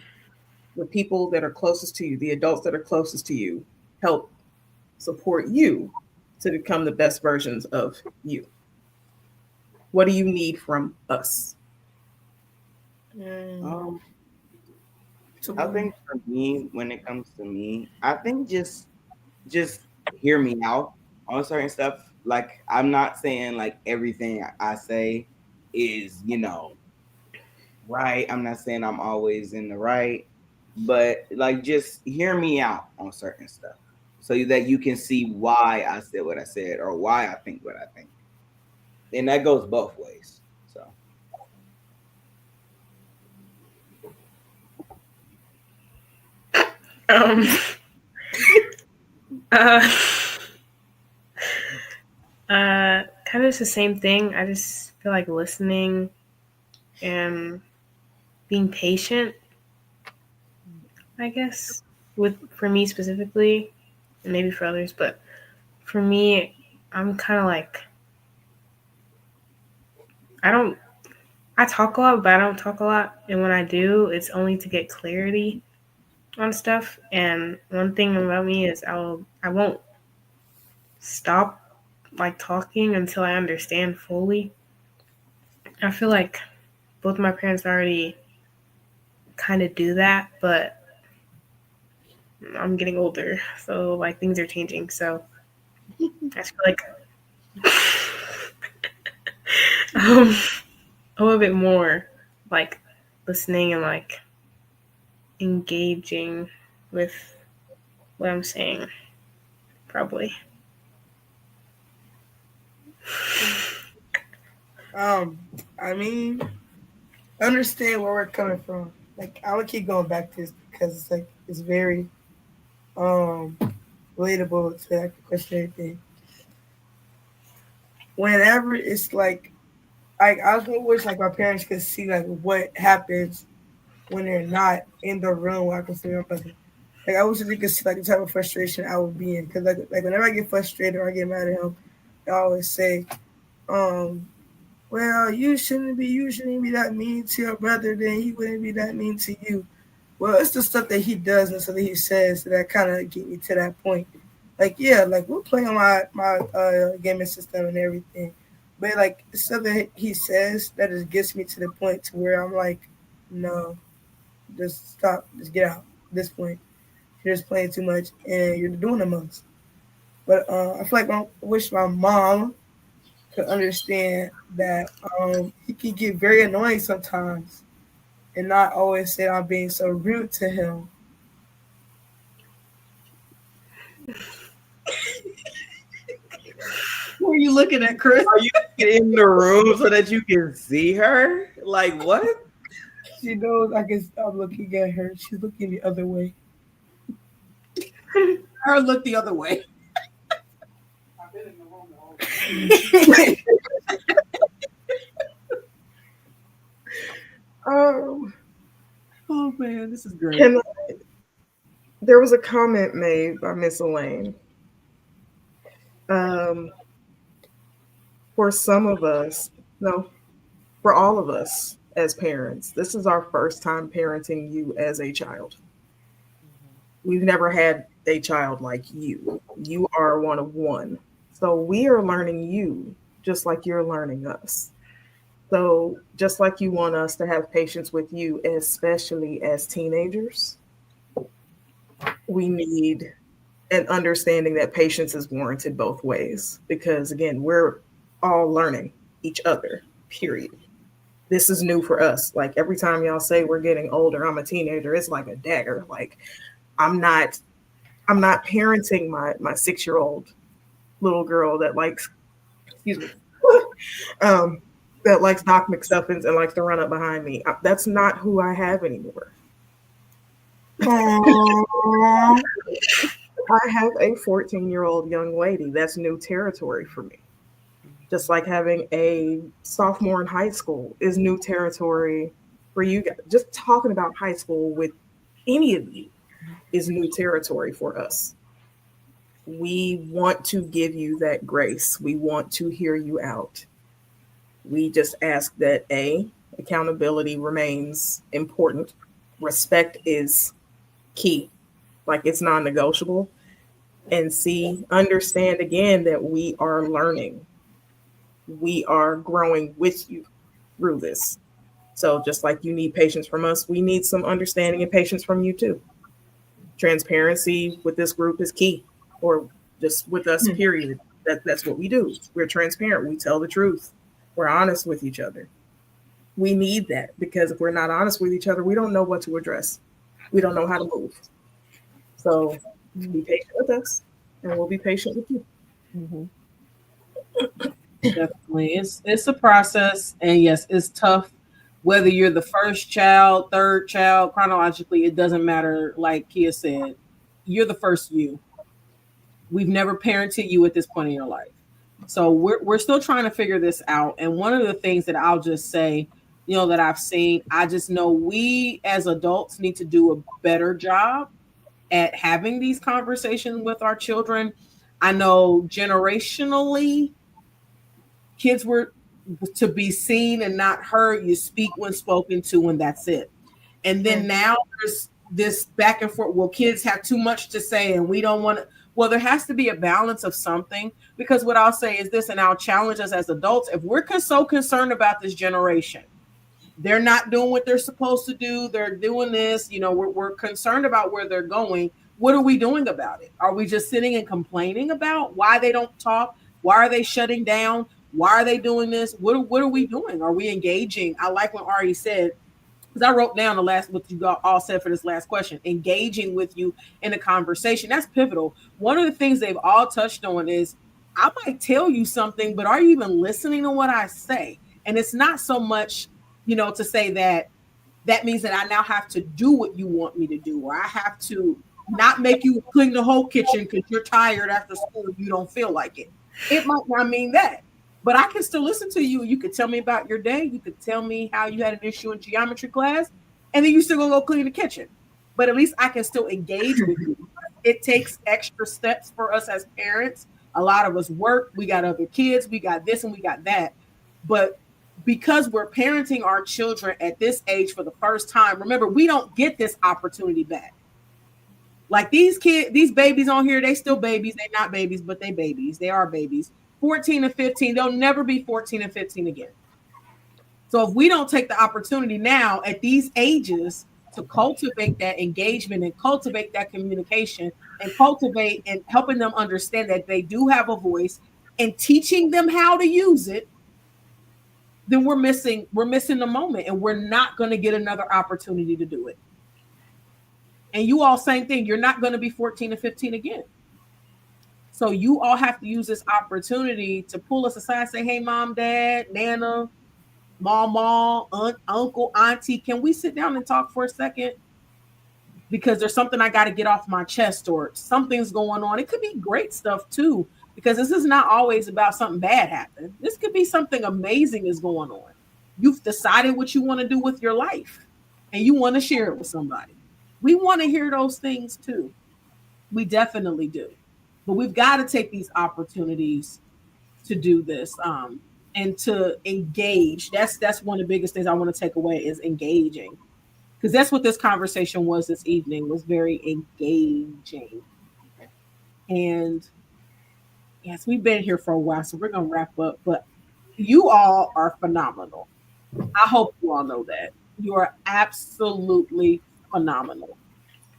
the people that are closest to you, the adults that are closest to you, help support you to become the best versions of you? What do you need from us? Um, I think for me, when it comes to me, I think just hear me out on certain stuff. Like I'm not saying like everything I say is, right. I'm not saying I'm always in the right, but like just hear me out on certain stuff so that you can see why I said what I said or why I think what I think. And that goes both ways. So Um, uh, kind of just the same thing. I just feel like listening and being patient, I guess, for me specifically, and maybe for others, but for me, I'm kind of like I don't I talk a lot, but I don't talk a lot, and when I do, it's only to get clarity on stuff. And one thing about me is I won't stop like talking until I understand fully. I feel like both my parents already kind of do that, but I'm getting older, so like things are changing. So I just feel like um, a little bit more like listening and like engaging with what I'm saying, probably. I mean, understand where we're coming from. Like I would keep going back to this because it's like it's very um relatable to like the question thing. Whenever it's like I also wish like my parents could see like what happens when they're not in the room where I can see my brother. Like I wish you could see like the type of frustration I would be in, because like whenever I get frustrated or I get mad at him, I always say, um, well, you shouldn't be that mean to your brother, then he wouldn't be that mean to you. Well, it's the stuff that he does and stuff that he says that kind of get me to that point. Like, yeah, like we'll play on my gaming system and everything, but like the stuff that he says that just gets me to the point to where I'm like, no, just stop, just get out. At this point, you're just playing too much and you're doing the most. But I feel like I wish my mom could understand that he can get very annoying sometimes and not always say I'm being so rude to him. Who are you looking at, Chris? Are you in the room so that you can see her? Like what? She knows I can stop looking at her. She's looking the other way. Her look the other way. I've been in the room the whole time. Oh man, this is great. There was a comment made by Miss Elaine. For some of us, no, for all of us as parents, this is our first time parenting you as a child. We've never had a child like you. You are one of one. So we are learning you just like you're learning us. So just like you want us to have patience with you, especially as teenagers, we need an understanding that patience is warranted both ways. Because again, we're all learning each other, period. This is new for us. Like every time y'all say we're getting older, I'm a teenager, it's like a dagger. Like I'm not parenting my 6-year-old little girl that likes, excuse me, that likes Doc McStuffins and likes to run up behind me. That's not who I have anymore. I have a 14-year-old young lady. That's new territory for me. Just like having a sophomore in high school is new territory for you guys. Just talking about high school with any of you is new territory for us. We want to give you that grace. We want to hear you out. We just ask that accountability remains important. Respect is key. Like it's non-negotiable. And C, understand again that we are learning. We are growing with you through this. So just like you need patience from us, we need some understanding and patience from you too. Transparency with this group is key, or just with us, period. That's what we do. We're transparent. We tell the truth. We're honest with each other. We need that because if we're not honest with each other, we don't know what to address. We don't know how to move. So be patient with us and we'll be patient with you. Mm-hmm. Definitely. It's a process. And yes, it's tough. Whether you're the first child, third child, chronologically, it doesn't matter. Like Kia said, you're the first you. We've never parented you at this point in your life. So we're still trying to figure this out. And one of the things that I'll just say, that I've seen, I just know we as adults need to do a better job at having these conversations with our children. I know generationally, kids were to be seen and not heard. You speak when spoken to, and that's it. And then now there's this back and forth. Well, kids have too much to say, and we don't want to. Well, there has to be a balance of something, because what I'll say is this, and I'll challenge us as adults. If we're so concerned about this generation, they're not doing what they're supposed to do. They're doing this. We're concerned about where they're going. What are we doing about it? Are we just sitting and complaining about why they don't talk? Why are they shutting down? Why are they doing this? What are we doing? Are we engaging? I like what Ari said, because I wrote down what you all said for this last question. Engaging with you in a conversation. That's pivotal. One of the things they've all touched on is, I might tell you something, but are you even listening to what I say? And it's not so much, to say that means that I now have to do what you want me to do, or I have to not make you clean the whole kitchen because you're tired after school and you don't feel like it. It might not mean that, but I can still listen to you. You could tell me about your day. You could tell me how you had an issue in geometry class. and then you still gonna go clean the kitchen. But at least I can still engage with you. It takes extra steps for us as parents. A lot of us work, we got other kids, we got this and we got that. But because we're parenting our children at this age for the first time, remember, we don't get this opportunity back. Like these kids, these babies on here, they still babies. They're not babies, but they babies. They are babies. 14 and 15, they'll never be 14 and 15 again. So if we don't take the opportunity now at these ages to cultivate that engagement and cultivate that communication and cultivate and helping them understand that they do have a voice and teaching them how to use it, then we're missing the moment, and we're not going to get another opportunity to do it. And you all, same thing, you're not going to be 14 and 15 again. So you all have to use this opportunity to pull us aside and say, hey, mom, dad, nana, mama, aunt, uncle, auntie, can we sit down and talk for a second? Because there's something I got to get off my chest, or something's going on. It could be great stuff too, because this is not always about something bad happening. This could be something amazing is going on. You've decided what you want to do with your life, and you want to share it with somebody. We want to hear those things too. We definitely do. But we've got to take these opportunities to do this and to engage. That's one of the biggest things I want to take away is engaging. Because that's what this conversation was this evening, was very engaging. And yes, we've been here for a while, so we're going to wrap up. But you all are phenomenal. I hope you all know that. You are absolutely phenomenal.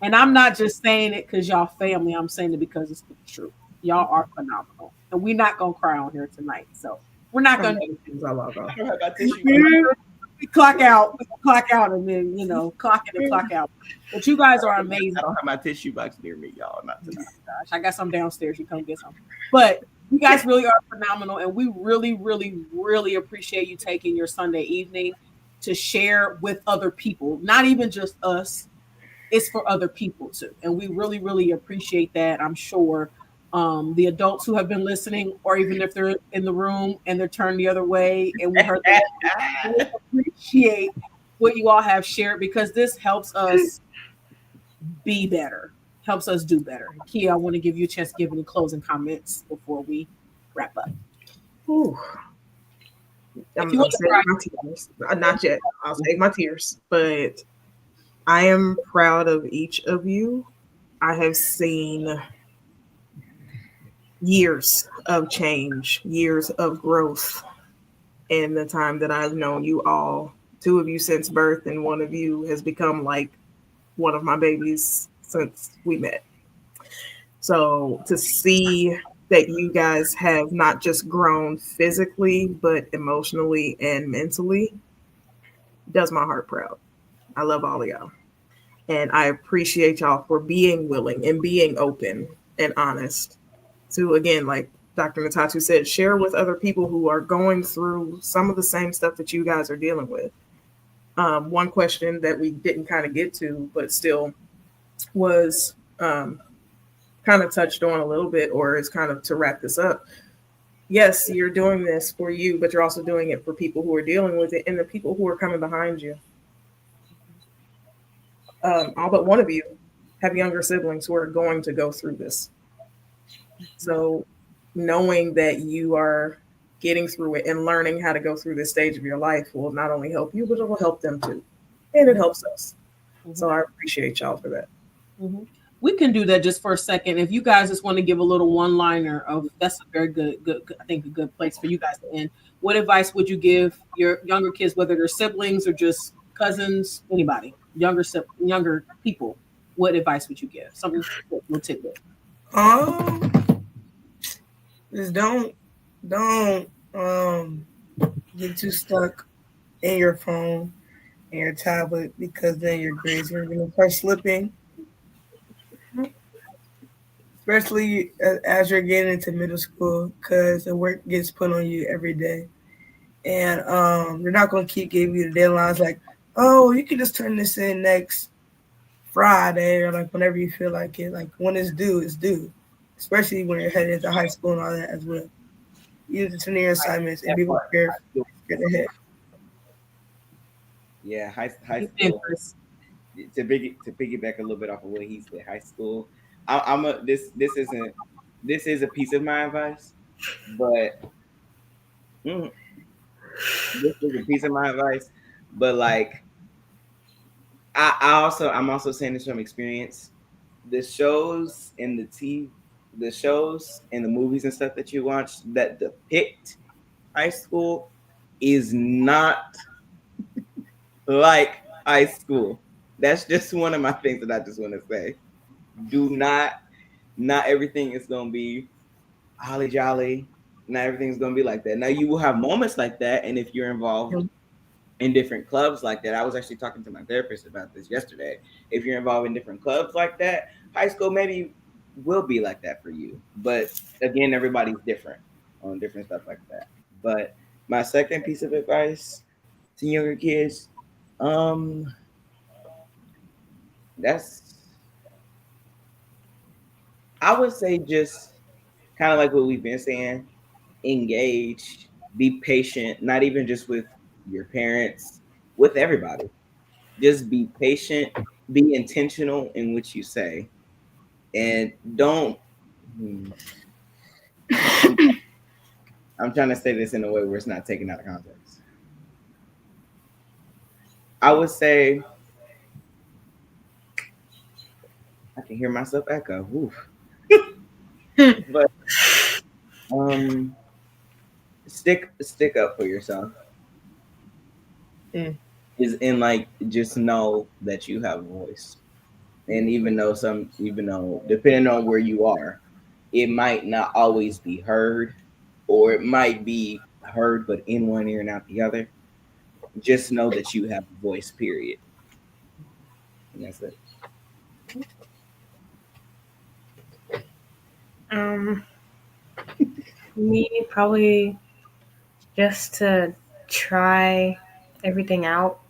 And I'm not just saying it because y'all family. I'm saying it because it's the truth. Y'all are phenomenal. And we're not going to cry on here tonight. So we're not going to clock out, and then, clock in and clock out. But you guys are amazing. I don't have my tissue box near me, y'all. Not tonight. Gosh, I got some downstairs. You come get some. But you guys really are phenomenal. And we really, really, really appreciate you taking your Sunday evening to share with other people. Not even just us. It's for other people too. And we really, really appreciate that. I'm sure the adults who have been listening, or even if they're in the room and they're turned the other way and we heard that, we appreciate what you all have shared, because this helps us be better, helps us do better. Kia, I want to give you a chance to give any closing comments before we wrap up. Ooh. I'm saving my tears. Not yet. I'll save my tears. But I am proud of each of you. I have seen years of change, years of growth in the time that I've known you all. 2 of you since birth, and 1 of you has become like one of my babies since we met. So to see that you guys have not just grown physically, but emotionally and mentally does my heart proud. I love all of y'all. And I appreciate y'all for being willing and being open and honest to, again, like Dr. Ntatu said, share with other people who are going through some of the same stuff that you guys are dealing with. One question that we didn't kind of get to, but still was kind of touched on a little bit, or is kind of to wrap this up. Yes, you're doing this for you, but you're also doing it for people who are dealing with it and the people who are coming behind you. All but 1 of you have younger siblings who are going to go through this. So knowing that you are getting through it and learning how to go through this stage of your life will not only help you, but it will help them too. And it helps us. Mm-hmm. So I appreciate y'all for that. Mm-hmm. We can do that just for a second. If you guys just want to give a little one-liner of, that's a very good, I think a good place for you guys to end. What advice would you give your younger kids, whether they're siblings or just cousins, anybody, younger people? What advice would you give? Something we'll tidbit. Just don't get too stuck in your phone and your tablet, because then your grades are going to start slipping. Especially as you're getting into middle school, because the work gets put on you every day. And they're not going to keep giving you the deadlines like, oh, you can just turn this in next Friday, or like whenever you feel like it. Like when it's due, it's due. Especially when you're heading into high school and all that as well. You need to turn in your assignments and be prepared ahead. Yeah, high school. to piggyback a little bit off of what he said, high school. I'm a this isn't this is a piece of my advice, but mm, this is a piece of my advice, but like I'm also saying this from experience. The shows and the shows and the movies and stuff that you watch that depict high school is not like high school. That's just one of my things that I just want to say. Do not everything is gonna be holly jolly. Not everything's gonna be like that. Now you will have moments like that, and if you're involved in different clubs like that, I was actually talking to my therapist about this yesterday. If you're involved in different clubs like that, high school maybe will be like that for you. But again, everybody's different on different stuff like that. But my second piece of advice to younger kids, um, that's I would say just kind of like what we've been saying, engage, be patient, not even just with your parents, with everybody. Just be patient, be intentional in what you say, and don't. hmm, I'm, I'm trying to say this in a way where it's not taken out of context. I would say I can hear myself echo. Oof. But um, stick up for yourself. Mm. Is in like just know that you have a voice, and even though depending on where you are, it might not always be heard, or it might be heard but in one ear and out the other. Just know that you have a voice, period. And that's it. Um, me probably just to try everything out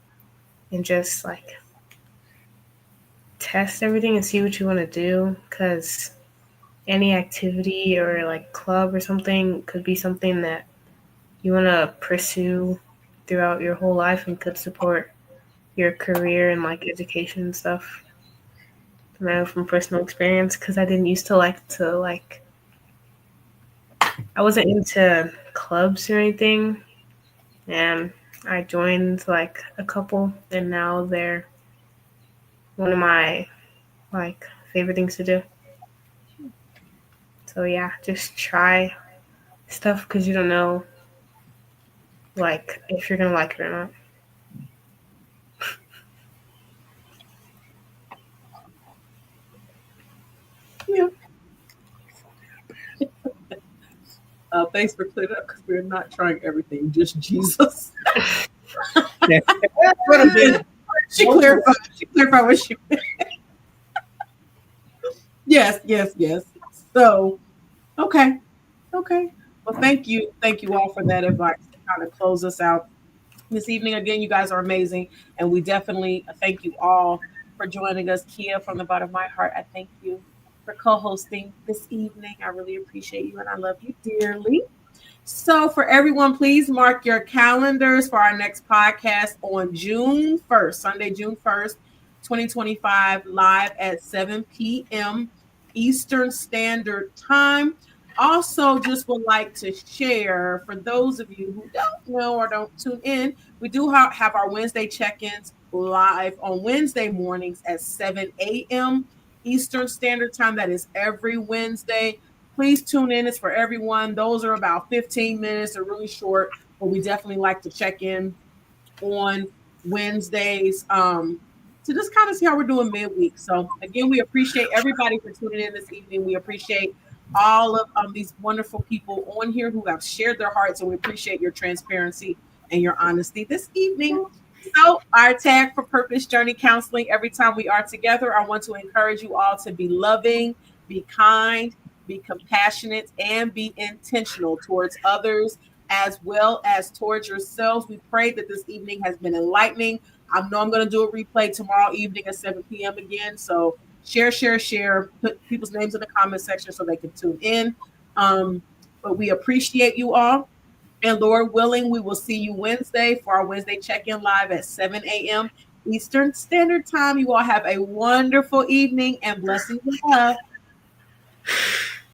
and just like test everything and see what you want to do because any activity or like club or something could be something that you want to pursue throughout your whole life and could support your career and like education and stuff. I know from personal experience because I didn't used to like to like I wasn't into clubs or anything, and I joined like a couple, and now they're one of my like favorite things to do. So yeah, just try stuff because you don't know like if you're gonna like it or not. Yeah. Thanks for clearing up because we're not trying everything, just Jesus. What a bit. She clarified. She clarified what she meant. Yes, yes, yes. So, okay, okay. Well, thank you all for that advice to kind of close us out this evening. Again, you guys are amazing, and we definitely thank you all for joining us. Kia, from the bottom of my heart, I thank you for co-hosting this evening. I really appreciate you, and I love you dearly. So, for everyone, please mark your calendars for our next podcast on June 1st, Sunday, June 1st, 2025, live at 7 p.m. Eastern Standard Time. Also, just would like to share for those of you who don't know or don't tune in, we do have our Wednesday check ins live on Wednesday mornings at 7 a.m. Eastern Standard Time. That is every Wednesday. Please tune in. It's for everyone. Those are about 15 minutes. They're really short, but we definitely like to check in on Wednesdays to just kind of see how we're doing midweek. So again, we appreciate everybody for tuning in this evening. We appreciate all of these wonderful people on here who have shared their hearts, and we appreciate your transparency and your honesty this evening. So our tag for Purpose Journey Counseling, every time we are together, I want to encourage you all to be loving, be kind, be compassionate, and be intentional towards others as well as towards yourselves. We pray that this evening has been enlightening. I know I'm going to do a replay tomorrow evening at 7 p.m. again. So share, share, share. Put people's names in the comment section so they can tune in. But we appreciate you all. And Lord willing, we will see you Wednesday for our Wednesday check-in live at 7 a.m. Eastern Standard Time. You all have a wonderful evening and blessings and love.